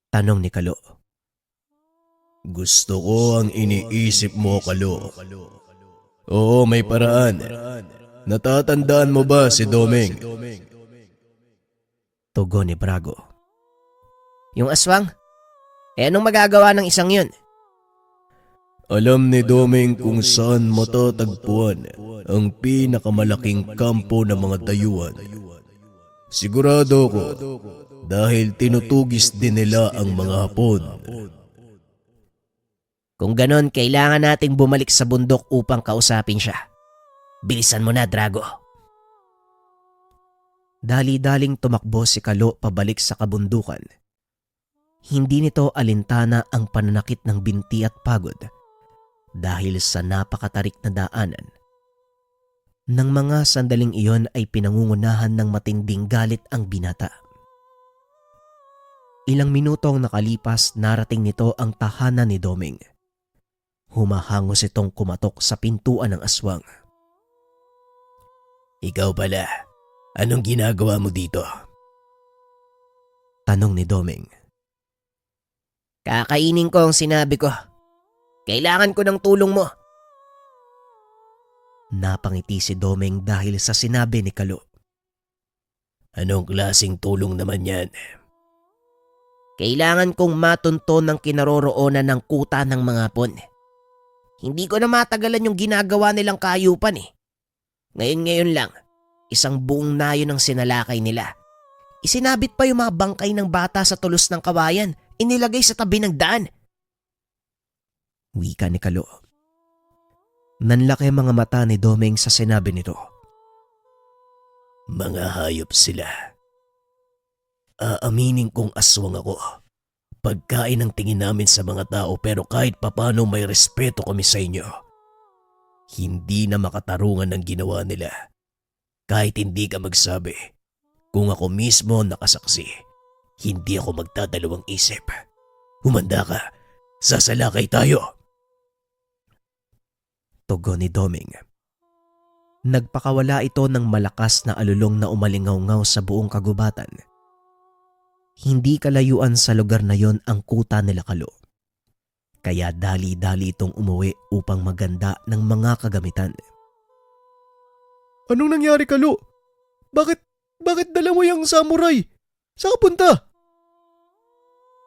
Tanong ni Kalo. Gusto ko ang iniisip mo, Kalo. Oo, may paraan. Natatandaan mo ba si Doming? Tugon ni Brago. Yung aswang? Anong magagawa ng isang yun? Alam ni Doming kung saan matatagpuan ang pinakamalaking kampo ng mga dayuhan. Sigurado ko dahil tinutugis din nila ang mga Hapon. Kung ganon, kailangan nating bumalik sa bundok upang kausapin siya. Bilisan mo na, Drago. Dali-daling tumakbo si Kalo pabalik sa kabundukan. Hindi nito alintana ang pananakit ng binti at pagod dahil sa napakatarik na daanan. Nang mga sandaling iyon ay pinangungunahan ng matinding galit ang binata. Ilang minutong nakalipas, narating nito ang tahanan ni Doming. Humahangos itong kumatok sa pintuan ng aswang. Ikaw pala, anong ginagawa mo dito? Tanong ni Doming. Kakainin ko ang sinabi ko. Kailangan ko ng tulong mo. Napangiti si Doming dahil sa sinabi ni Kalo. Anong klaseng tulong naman yan? Kailangan kong matunto ng kinaroroonan ng kuta ng mga Hapon. Hindi ko na matagalan yung ginagawa nilang kahayupan eh. Ngayon lang, isang buong nayon ang sinalakay nila. Isinabit pa yung mga bangkay ng bata sa tulos ng kawayan, inilagay sa tabi ng daan. Wika ni Kalo. Nanlaki mga mata ni Doming sa sinabi nito. Mga hayop sila. Aaminin kong aswang ako. Pagkain ang tingin namin sa mga tao pero kahit papano may respeto kami sa inyo. Hindi na makatarungan ng ginawa nila. Kahit hindi ka magsabi, kung ako mismo nakasaksi, hindi ako magdadalawang isip. Humanda ka, sasalakay tayo. Tugon ni Doming. Nagpakawala ito ng malakas na alulong na umalingaw-ngaw sa buong kagubatan. Hindi kalayuan sa lugar na yon ang kuta nila Kalo. Kaya dali-dali itong umuwi upang maganda ng mga kagamitan. Anong nangyari, Kalo? Bakit dala mo yung samurai? Saan ka punta?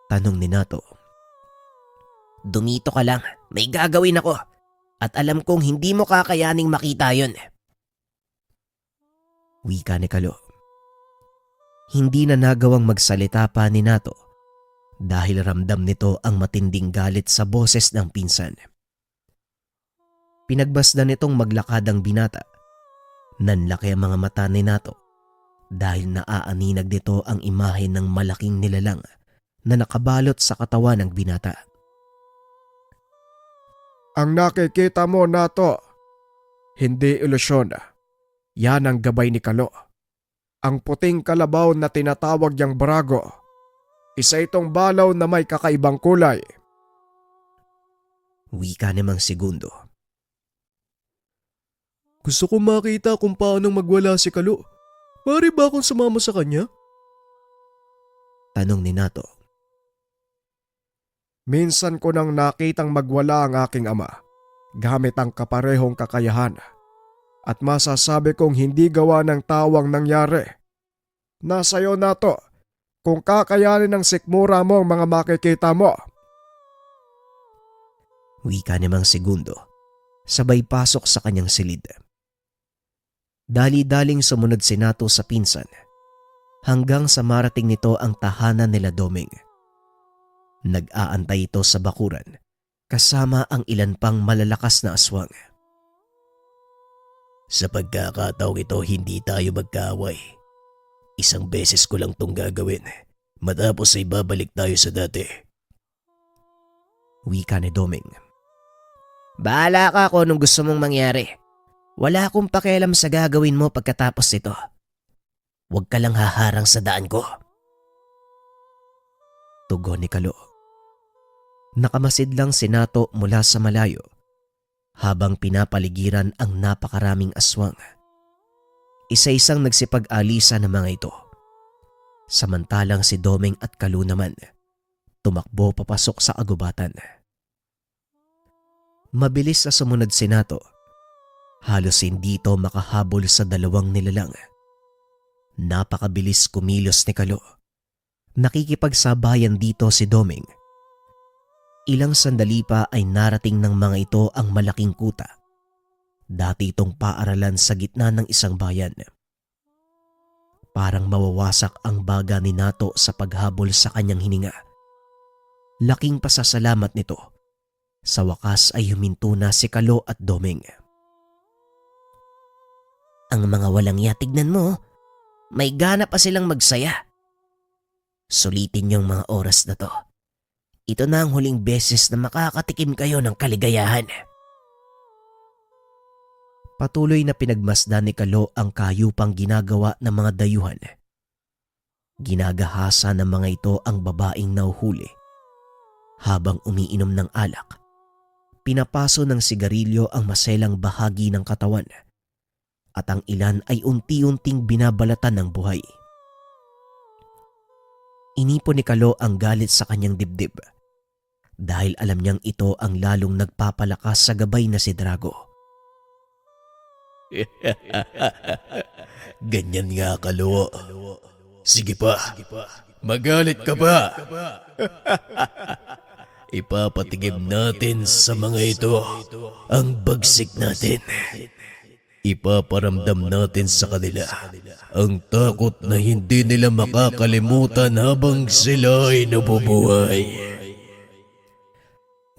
Tanong ni Nato. Dumito ka lang, may gagawin ako. At alam kong hindi mo kakayaning makita yon. Wika ni Kalo. Hindi na nagawang magsalita pa ni Nato dahil ramdam nito ang matinding galit sa boses ng pinsan. Pinagbasdan nitong maglakad ang binata. Nanlaki ang mga mata ni Nato dahil naaaninag nito ang imahe ng malaking nilalang na nakabalot sa katawan ng binata. Ang nakikita mo, Nato, hindi ilusyon. Yan ang gabay ni Kalo. Ang puting kalabaw na tinatawag niyang Brago. Isa itong balaw na may kakaibang kulay. Wika namang segundo. Gusto kong makita kung paano magwala si Kalo. Maaari ba akong sumama sa kanya? Tanong ni Nato. Minsan ko nang nakitang magwala ang aking ama gamit ang kaparehong kakayahan at masasabi kong hindi gawa ng tawang nangyari. Nasa iyo na to kung kakayanin ng sikmura mo ang mga makikita mo. Wika ni Mang Segundo, sabay pasok sa kanyang silid. Dali-daling sumunod si Nato sa pinsan hanggang sa marating nito ang tahanan nila Doming. Nag-aantay ito sa bakuran kasama ang ilan pang malalakas na aswang. Sa pagkakataong ito, hindi tayo magkaaway. Isang beses ko lang tong gagawin. Matapos ay babalik tayo sa dati. Wika ni Doming. Bahala ka kung anong gusto mong mangyari. Wala akong pakialam sa gagawin mo pagkatapos nito. Huwag ka lang haharang sa daan ko. Tugon ni Kalo. Nakamasid lang si Nato mula sa malayo habang pinapaligiran ang napakaraming aswang. Isa-isang nagsipag-alisa ng mga ito. Samantalang si Doming at Kalo naman tumakbo papasok sa agubatan. Mabilis na sumunod si Nato. Halos hindi ito makahabol sa dalawang nilalang. Napakabilis kumilos ni Kalo. Nakikipagsabayan dito si Doming. Ilang sandali pa ay narating ng mga ito ang malaking kuta. Dati itong paaralan sa gitna ng isang bayan. Parang mawawasak ang baga ni Nato sa paghabol sa kanyang hininga. Laking pasasalamat nito. Sa wakas ay huminto na si Kalo at Doming. Ang mga walang tignan mo, may gana pa silang magsaya. Sulitin yung mga oras na to. Ito na ang huling beses na makakatikim kayo ng kaligayahan. Patuloy na pinagmasdan ni Kalo ang kayupang ginagawa ng mga dayuhan. Ginagahasa ng mga ito ang babaeng nauhuli. Habang umiinom ng alak, pinapaso ng sigarilyo ang maselang bahagi ng katawan at ang ilan ay unti-unting binabalatan ng buhay. Inipon ni Kalo ang galit sa kanyang dibdib dahil alam niyang ito ang lalong nagpapalakas sa gabay na si Drago. Ganyan nga, Kalo. Sige pa, magalit ka pa. Ipapatigib natin sa mga ito ang bagsik natin. Ipaparamdam natin sa kanila ang takot na hindi nila makakalimutan habang sila ay nabubuhay.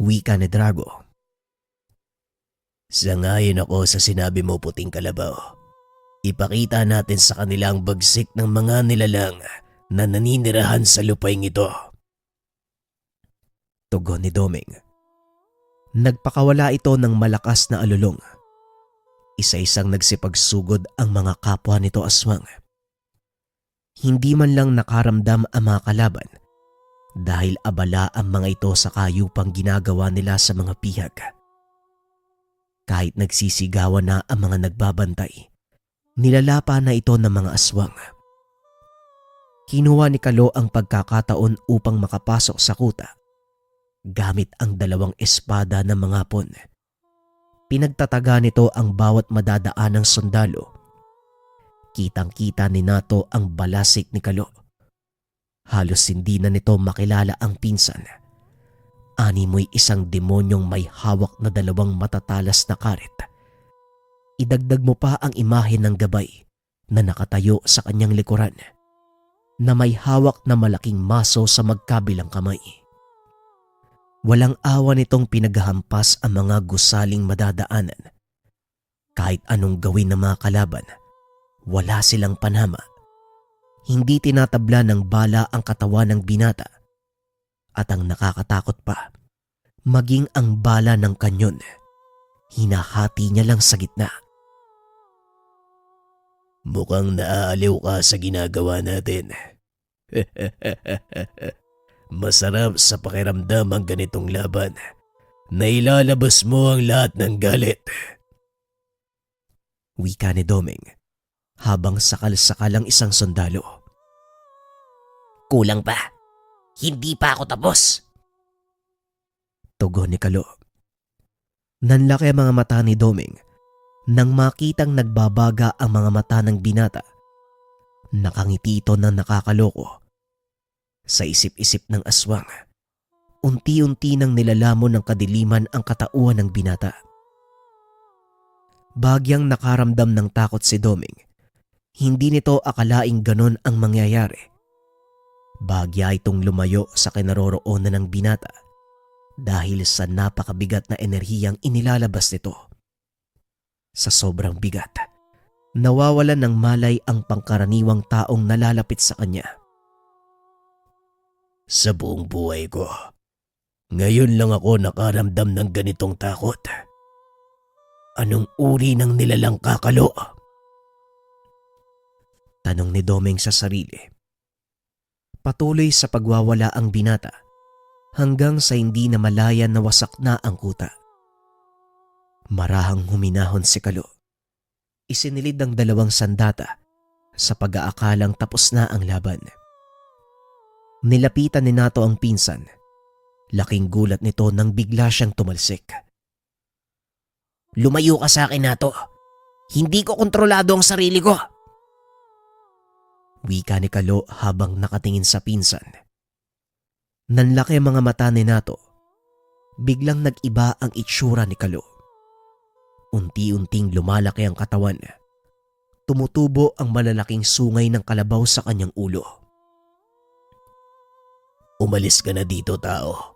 Wika ni Drago. Sangayon ako sa sinabi mo, Puting Kalabaw. Ipakita natin sa kanila ang bagsik ng mga nilalang na naninirahan sa lupaing ito. Tugon ni Doming. Nagpakawala ito ng malakas na alulong. Isa-isang nagsipagsugod ang mga kapwa nito aswang. Hindi man lang nakaramdam ang mga kalaban dahil abala ang mga ito sa kayupang ginagawa nila sa mga pihag. Kahit nagsisigawan na ang mga nagbabantay, nilalapa na ito ng mga aswang. Kinuha ni Kalo ang pagkakataon upang makapasok sa kuta gamit ang dalawang espada ng mga hapon. Pinagtataga nito ang bawat madadaanang sundalo. Kitang-kita ni Nato ang balasik ni Kalo. Halos hindi na nito makilala ang pinsan. Animoy isang demonyong may hawak na dalawang matatalas na karet. Idagdag mo pa ang imahe ng gabay na nakatayo sa kanyang likuran na may hawak na malaking maso sa magkabilang kamay. Walang awa nitong pinaghahampas ang mga gusaling madadaanan. Kahit anong gawin ng mga kalaban, wala silang panama. Hindi tinatabla ng bala ang katawan ng binata. At ang nakakatakot pa, maging ang bala ng kanyon, hinahati niya lang sa gitna. Mukhang naaaliw ka sa ginagawa natin. Masarap sa pakiramdam ang ganitong laban na ilalabas mo ang lahat ng galit. Wika ni Doming habang sakal-sakal ang isang sundalo. Kulang pa. Hindi pa ako tapos. Tugon ni Kalo. Nanlaki ang mga mata ni Doming nang makitang nagbabaga ang mga mata ng binata. Nakangiti ito ng nakakaloko. Sa isip-isip ng aswang, unti-unti nang nilalamon ng kadiliman ang katauhan ng binata. Bagyang nakaramdam ng takot si Doming. Hindi nito akalaing ganon ang mangyayari. Bagya itong lumayo sa kinaroroonan ng binata dahil sa napakabigat na enerhiyang inilalabas nito. Sa sobrang bigat, nawawalan ng malay ang pangkaraniwang taong nalalapit sa kanya. Sa buong buhay ko, ngayon lang ako nakaramdam ng ganitong takot. Anong uri ng nilalang kakalo? Tanong ni Doming sa sarili. Patuloy sa pagwawala ang binata hanggang sa hindi na malaya na wasak na ang kuta. Marahang huminahon si Kalo. Isinilid ang 2 sandata sa pag-aakalang tapos na ang laban. Nilapitan ni Nato ang pinsan. Laking gulat nito nang bigla siyang tumalsik. Lumayo ka sa akin, Nato. Hindi ko kontrolado ang sarili ko. Wika ni Kalo habang nakatingin sa pinsan. Nanlaki ang mga mata ni Nato. Biglang nag-iba ang itsura ni Kalo. Unti-unting lumalaki ang katawan. Tumutubo ang malalaking sungay ng kalabaw sa kanyang ulo. Umalis ka na dito, tao.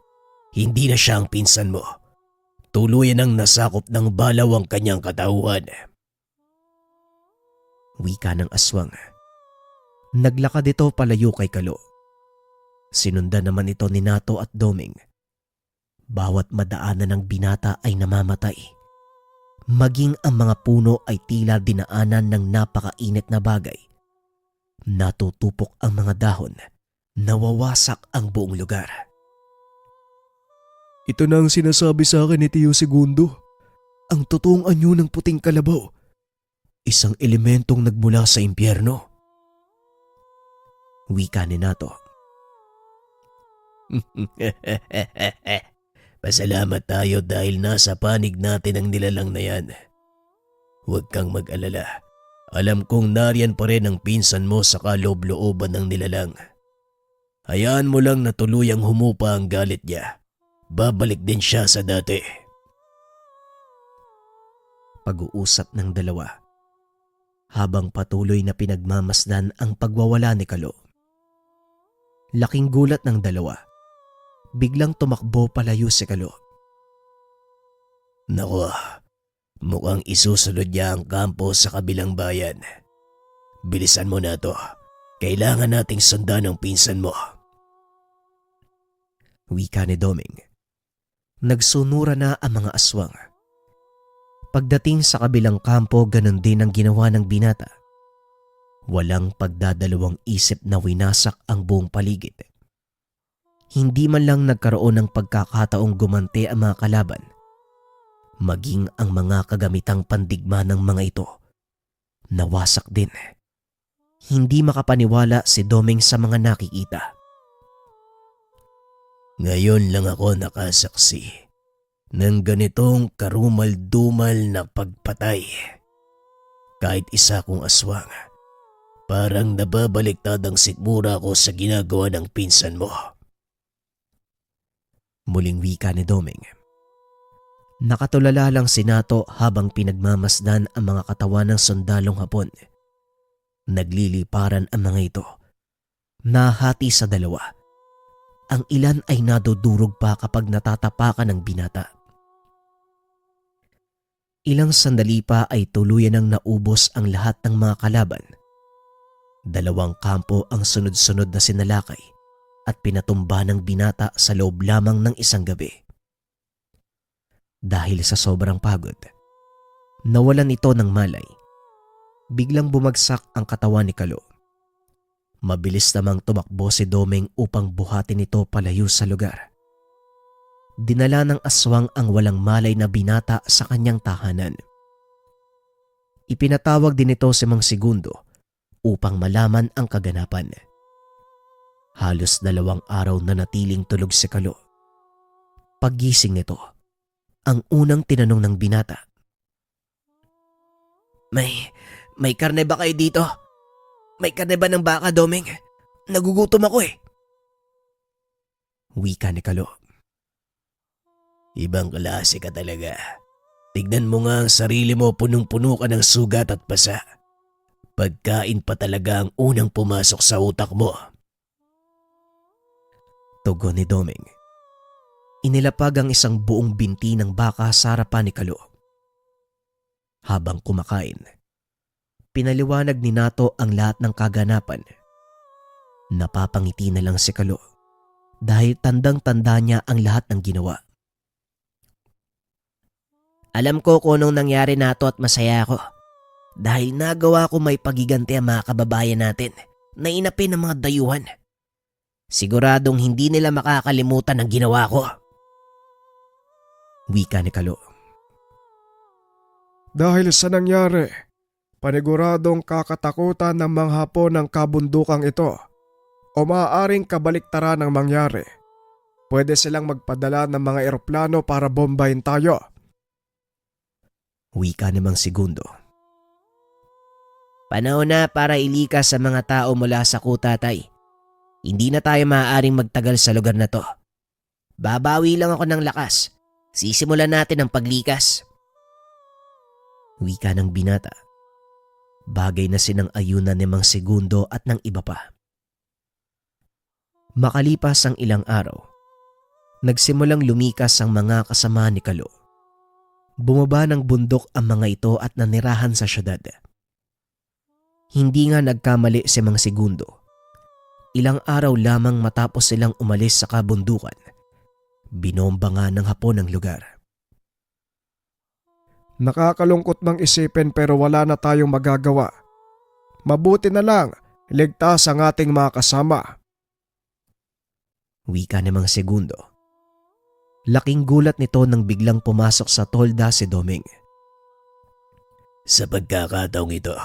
Hindi na siya ang pinsan mo. Tuluyan ang nasakop ng balaw ang kanyang katauhan. Wika ng aswang. Naglakad ito palayo kay Kalo. Sinundan naman ito ni Nato at Doming. Bawat madaanan ng binata ay namamatay. Maging ang mga puno ay tila dinaanan ng napakainit na bagay. Natutupok ang mga dahon. Nawawasak ang buong lugar. Ito na ang sinasabi sa akin ni Tio Segundo. Ang totoong anyo ng puting kalabaw. Isang elementong nagmula sa impyerno. Wika ni Nato. Pasalamat tayo dahil nasa panig natin ang nilalang na yan. Huwag kang mag-alala. Alam kong nariyan pa rin ang pinsan mo sa kaloob-looban ng nilalang. Hayaan mo lang na tuluyang humupa ang galit niya. Babalik din siya sa dati. Pag-uusap ng dalawa habang patuloy na pinagmamasdan ang pagwawala ni Kalo. Laking gulat ng dalawa. Biglang tumakbo palayo si Kalo. Nako, mukhang isusunod niya ang kampo sa kabilang bayan. Bilisan mo na to. Kailangan nating sundan ang pinsan mo. Wika ni Doming. Nagsunura na ang mga aswang. Pagdating sa kabilang kampo, ganun din ang ginawa ng binata. Walang pagdadalawang isip na winasak ang buong paligid. Hindi man lang nagkaroon ng pagkakataong gumante ang mga kalaban. Maging ang mga kagamitang pandigma ng mga ito. Nawasak din. Hindi makapaniwala si Doming sa mga nakikita. Ngayon lang ako nakasaksi ng ganitong karumal-dumal na pagpatay. Kahit isa kong aswang, parang nababaliktad ang sikmura ko sa ginagawa ng pinsan mo. Muling wika ni Doming. Nakatulala lang si Nato habang pinagmamasdan ang mga katawan ng sundalong Hapon. Nagliliparan ang mga ito. Nahati sa 2. Ang ilan ay nadudurog pa kapag natatapakan ng binata. Ilang sandali pa ay tuluyan ng naubos ang lahat ng mga kalaban. 2 kampo ang sunod-sunod na sinalakay at pinatumba ng binata sa loob lamang ng isang gabi. Dahil sa sobrang pagod, nawalan ito ng malay. Biglang bumagsak ang katawan ni Kalo. Mabilis namang tumakbo si Doming upang buhatin ito palayo sa lugar. Dinala ng aswang ang walang malay na binata sa kanyang tahanan. Ipinatawag din ito si Mang Segundo upang malaman ang kaganapan. Halos 2 araw na natiling tulog si Kalo. Paggising nito, ang unang tinanong ng binata. May karne ba kayo dito? May karne ba ng baka, Doming? Nagugutom ako eh. Wika ni Kalo. Ibang klase ka talaga. Tignan mo nga ang sarili mo, punong-puno ka ng sugat at pasa. Pagkain pa talaga ang unang pumasok sa utak mo. Tugon ni Doming. Inilapag ang isang buong binti ng baka sa harapan ni Kalo. Habang kumakain, pinaliwanag ni Nato ang lahat ng kaganapan. Napapangiti na lang si Kalo dahil tandang-tanda niya ang lahat ng ginawa. Alam ko kung anong nangyari, Nato, at masaya ako. Dahil nagawa ko may pagiganti ang mga kababayan natin na inapin ng mga dayuhan. Siguradong hindi nila makakalimutan ang ginawa ko. Wika ni Kalo. Dahil sa nangyari, paniguradong kakatakutan ng mga Hapon ng kabundukang ito o maaaring kabaliktaran ang mangyari. Pwede silang magpadala ng mga eroplano para bombahin tayo. Wika ni Mang Segundo. Panahon na para ilikas sa mga tao mula sa kuta, Tay. Hindi na tayo maaaring magtagal sa lugar na to. Babawi lang ako ng lakas. Sisimulan natin ang paglikas. Wika ng binata. Bagay na sinang-ayunan ni Mang Segundo at ng iba pa. Makalipas ang ilang araw, nagsimulang lumikas ang mga kasama ni Kalo. Bumaba ng bundok ang mga ito at nanirahan sa syudad. Hindi nga nagkamali si Mang Segundo. Ilang araw lamang matapos silang umalis sa kabundukan, binomba nga ng Hapon ang lugar. Nakakalungkot mang isipin pero wala na tayong magagawa. Mabuti na lang, ligtas ang ating mga kasama. Wika ni Mang Segundo. Laking gulat nito nang biglang pumasok sa tolda si Doming. Sa pagkakataong ito,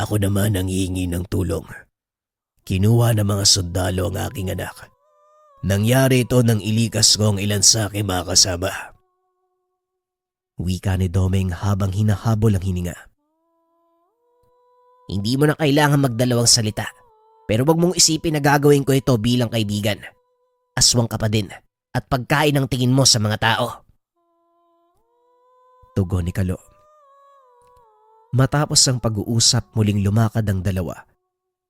ako naman ang hihingi ng tulong. Kinuha ng mga sundalo ang aking anak. Nangyari ito nang ilikas ko ang ilan sa aking mga kasama. Wika ni Doming habang hinahabol ang hininga. Hindi mo na kailangan magdalawang salita. Pero wag mong isipin na gagawin ko ito bilang kaibigan. Aswang ka pa din at pagkain ang tingin mo sa mga tao. Tugon ni Kalo. Matapos ang pag-uusap, muling lumakad ang dalawa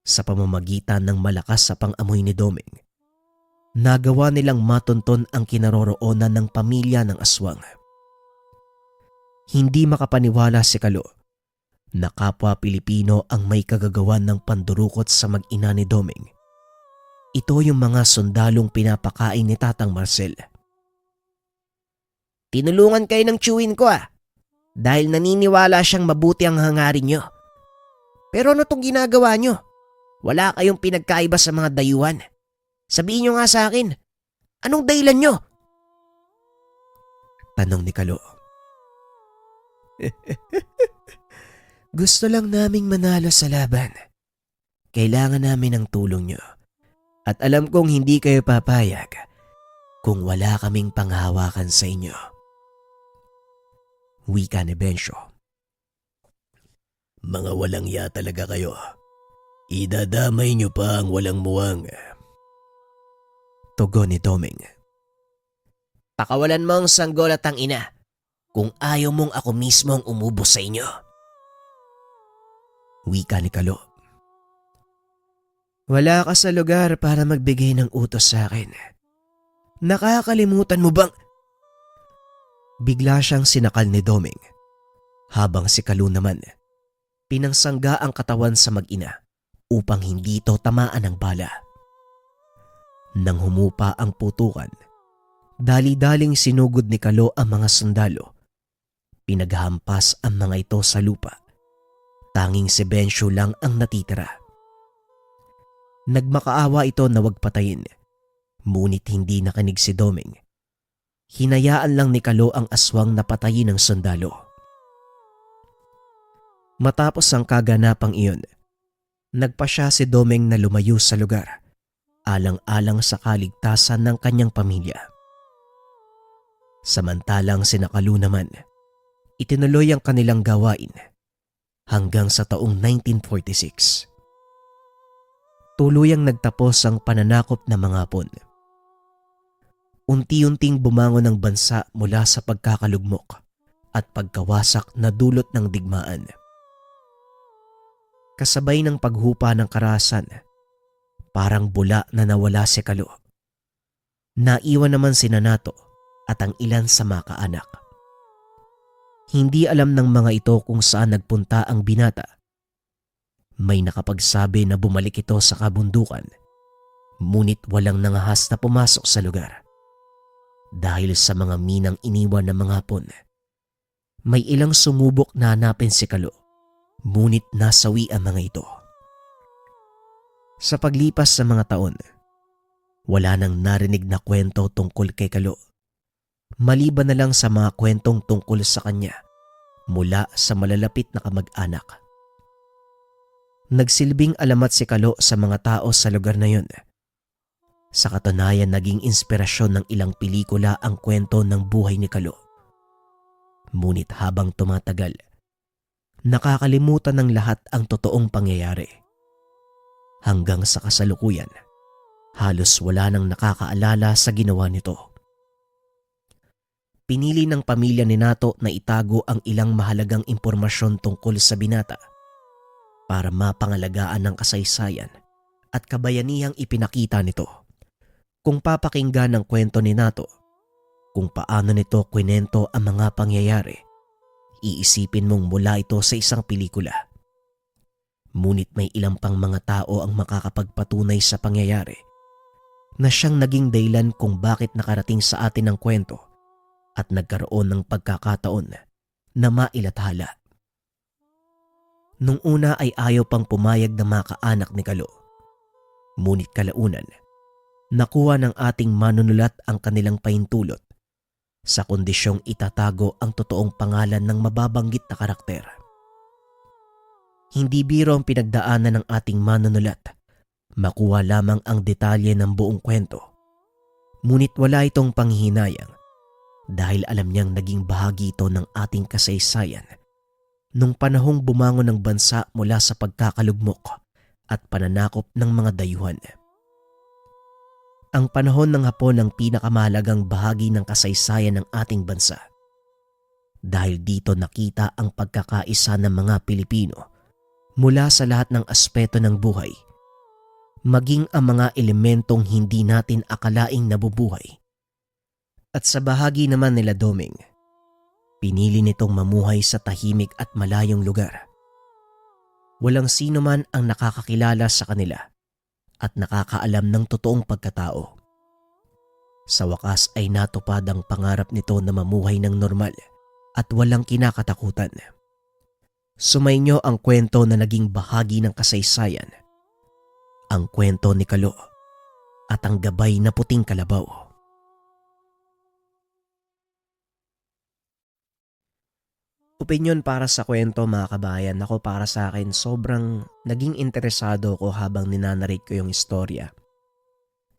sa pamamagitan ng malakas sa pang-amoy ni Doming. Nagawa nilang matunton ang kinaroroonan ng pamilya ng aswang. Hindi makapaniwala si Kalo na kapwa Pilipino ang may kagagawan ng pandurukot sa mag-ina ni Doming. Ito yung mga sundalong pinapakain ni Tatang Marcel. Tinulungan kayo ng tiyuhin ko dahil naniniwala siyang mabuti ang hangarin nyo. Pero ano tong ginagawa nyo? Wala kayong pinagkaiba sa mga dayuhan. Sabihin nyo nga sa akin, anong dahilan nyo? Tanong ni Kalo. Gusto lang naming manalo sa laban. Kailangan namin ng tulong nyo. At alam kong hindi kayo papayag kung wala kaming panghawakan sa inyo. Wika ni Bencio. Mga walang ya talaga kayo. Idadamay niyo pa ang walang muwang. Tugon ni Doming. Pakawalan mo ang sanggol at ang ina kung ayaw mong ako mismo ang umubos sa inyo. Wika ni Kalo. Wala ka sa lugar para magbigay ng utos sa akin. Nakakalimutan mo bang... Bigla siyang sinakal ni Doming. Habang si Kalo naman, pinangsangga ang katawan sa mag-ina upang hindi ito tamaan ng bala. Nang humupa ang putukan, dali-daling sinugod ni Kalo ang mga sundalo. Pinaghampas ang mga ito sa lupa. Tanging si Bencio lang ang natitira. Nagmakaawa ito na wag patayin, ngunit hindi nakinig si Doming. Hinayaan lang ni Kalo ang aswang na patayin ng sundalo. Matapos ang kaganapang iyon, nagpasya si Doming na lumayo sa lugar, alang-alang sa kaligtasan ng kanyang pamilya. Samantalang sina Kalu naman, itinuloy ang kanilang gawain hanggang sa taong 1946. Tuluyang nagtapos ang pananakop ng mga Hapon. Unti-unting bumangon ang bansa mula sa pagkakalugmok at pagkawasak na dulot ng digmaan. Kasabay ng paghupa ng karahasan, parang bula na nawala si Kalu. Naiwan naman si Nanato at ang ilan sa mga kaanak. Hindi alam ng mga ito kung saan nagpunta ang binata. May nakapagsabi na bumalik ito sa kabundukan, ngunit walang nangahas na pumasok sa lugar. Dahil sa mga minang iniwan ng mga Hapon, may ilang sumubok na hanapin si Kalu, ngunit nasawi ang mga ito. Sa paglipas sa mga taon, wala nang narinig na kwento tungkol kay Kalu, maliban na lang sa mga kwentong tungkol sa kanya mula sa malalapit na kamag-anak. Nagsilbing alamat si Kalu sa mga tao sa lugar na yun. Sa katunayan, naging inspirasyon ng ilang pelikula ang kwento ng buhay ni Kalu. Ngunit habang tumatagal, nakakalimutan ng lahat ang totoong pangyayari. Hanggang sa kasalukuyan, halos wala nang nakakaalala sa ginawa nito. Pinili ng pamilya ni Nato na itago ang ilang mahalagang impormasyon tungkol sa binata para mapangalagaan ng kasaysayan at kabayanihang ipinakita nito. Kung papakinggan ng kwento ni Nato, kung paano nito kwento ang mga pangyayari, iisipin mong mula ito sa isang pelikula. Ngunit may ilang pang mga tao ang makakapagpatunay sa pangyayari na siyang naging dahilan kung bakit nakarating sa atin ang kwento at nagkaroon ng pagkakataon na mailathala. Nung una ay ayaw pang pumayag ng mga kaanak ni Kalu. Ngunit kalaunan, nakuha ng ating manunulat ang kanilang pahintulot sa kondisyong itatago ang totoong pangalan ng mababanggit na karakter. Hindi biro ang pinagdaanan ng ating manunulat, makuha lamang ang detalye ng buong kwento. Ngunit wala itong panghihinayang dahil alam niyang naging bahagi ito ng ating kasaysayan nung panahong bumangon ng bansa mula sa pagkakalugmok at pananakop ng mga dayuhan. Ang panahon ng Hapon ang pinakamahalagang bahagi ng kasaysayan ng ating bansa. Dahil dito nakita ang pagkakaisa ng mga Pilipino mula sa lahat ng aspeto ng buhay, maging ang mga elementong hindi natin akalaing nabubuhay. At sa bahagi naman nila Doming, pinili nitong mamuhay sa tahimik at malayong lugar. Walang sino man ang nakakakilala sa kanila at nakakaalam ng totoong pagkatao. Sa wakas ay natupad ang pangarap nito na mamuhay ng normal at walang kinakatakutan. Sumainyo ang kwento na naging bahagi ng kasaysayan. Ang kwento ni Kalu at ang gabay na puting kalabaw. Opinyon para sa kwento mga kabayan. Ako para sa akin sobrang naging interesado ko habang ninanarate ko yung istorya.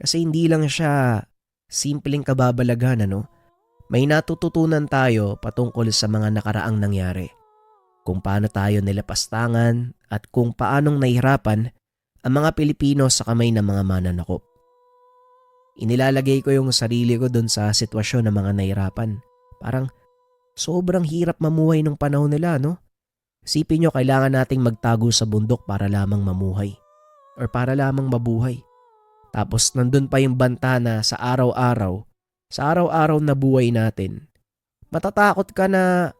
Kasi hindi lang siya simpleng kababalaghan, ano? May natututunan tayo patungkol sa mga nakaraang nangyari. Kung paano tayo nilapastangan at kung paanong nahihirapan ang mga Pilipino sa kamay ng mga mananakop. Inilalagay ko yung sarili ko dun sa sitwasyon ng mga nahihirapan. Parang sobrang hirap mamuhay nung panahon nila, no? Isipin nyo, kailangan nating magtago sa bundok para lamang mamuhay or para lamang mabuhay. Tapos nandun pa yung banta na sa araw-araw na buhay natin, matatakot ka na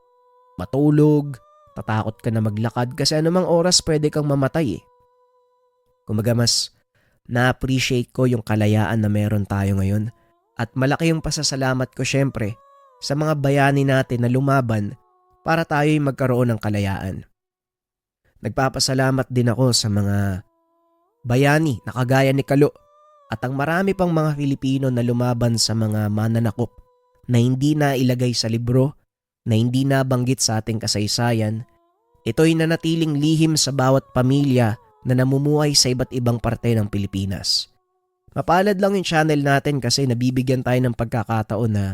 matulog, tatakot ka na maglakad kasi anumang oras pwede kang mamatay eh. Kumaga mas na-appreciate ko yung kalayaan na meron tayo ngayon at malaki yung pasasalamat ko syempre sa mga bayani natin na lumaban para tayo'y magkaroon ng kalayaan. Nagpapasalamat din ako sa mga bayani na kagaya ni Kalu at ang marami pang mga Filipino na lumaban sa mga mananakop na hindi na ilagay sa libro, na hindi nabanggit sa ating kasaysayan. Ito'y nanatiling lihim sa bawat pamilya na namumuhay sa iba't ibang parte ng Pilipinas. Mapalad lang yung channel natin kasi nabibigyan tayo ng pagkakataon na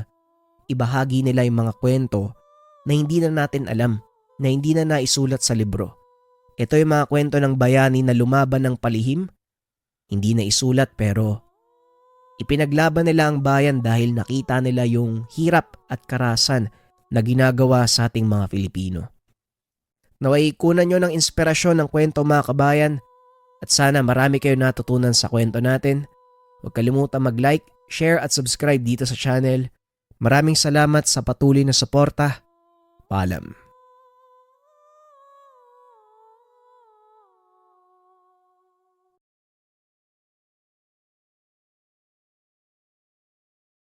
ibahagi nila yung mga kwento na hindi na natin alam, na hindi na naisulat sa libro. Ito yung mga kwento ng bayani na lumaban ng palihim, hindi na isulat pero ipinaglaban nila ang bayan dahil nakita nila yung hirap at karasan na ginagawa sa ating mga Pilipino. Naway kunan nyo ng inspirasyon ng kwento mga kabayan at sana marami kayo natutunan sa kwento natin. Huwag kalimutan mag-like, share at subscribe dito sa channel. Maraming salamat sa patuloy na suporta. Paalam.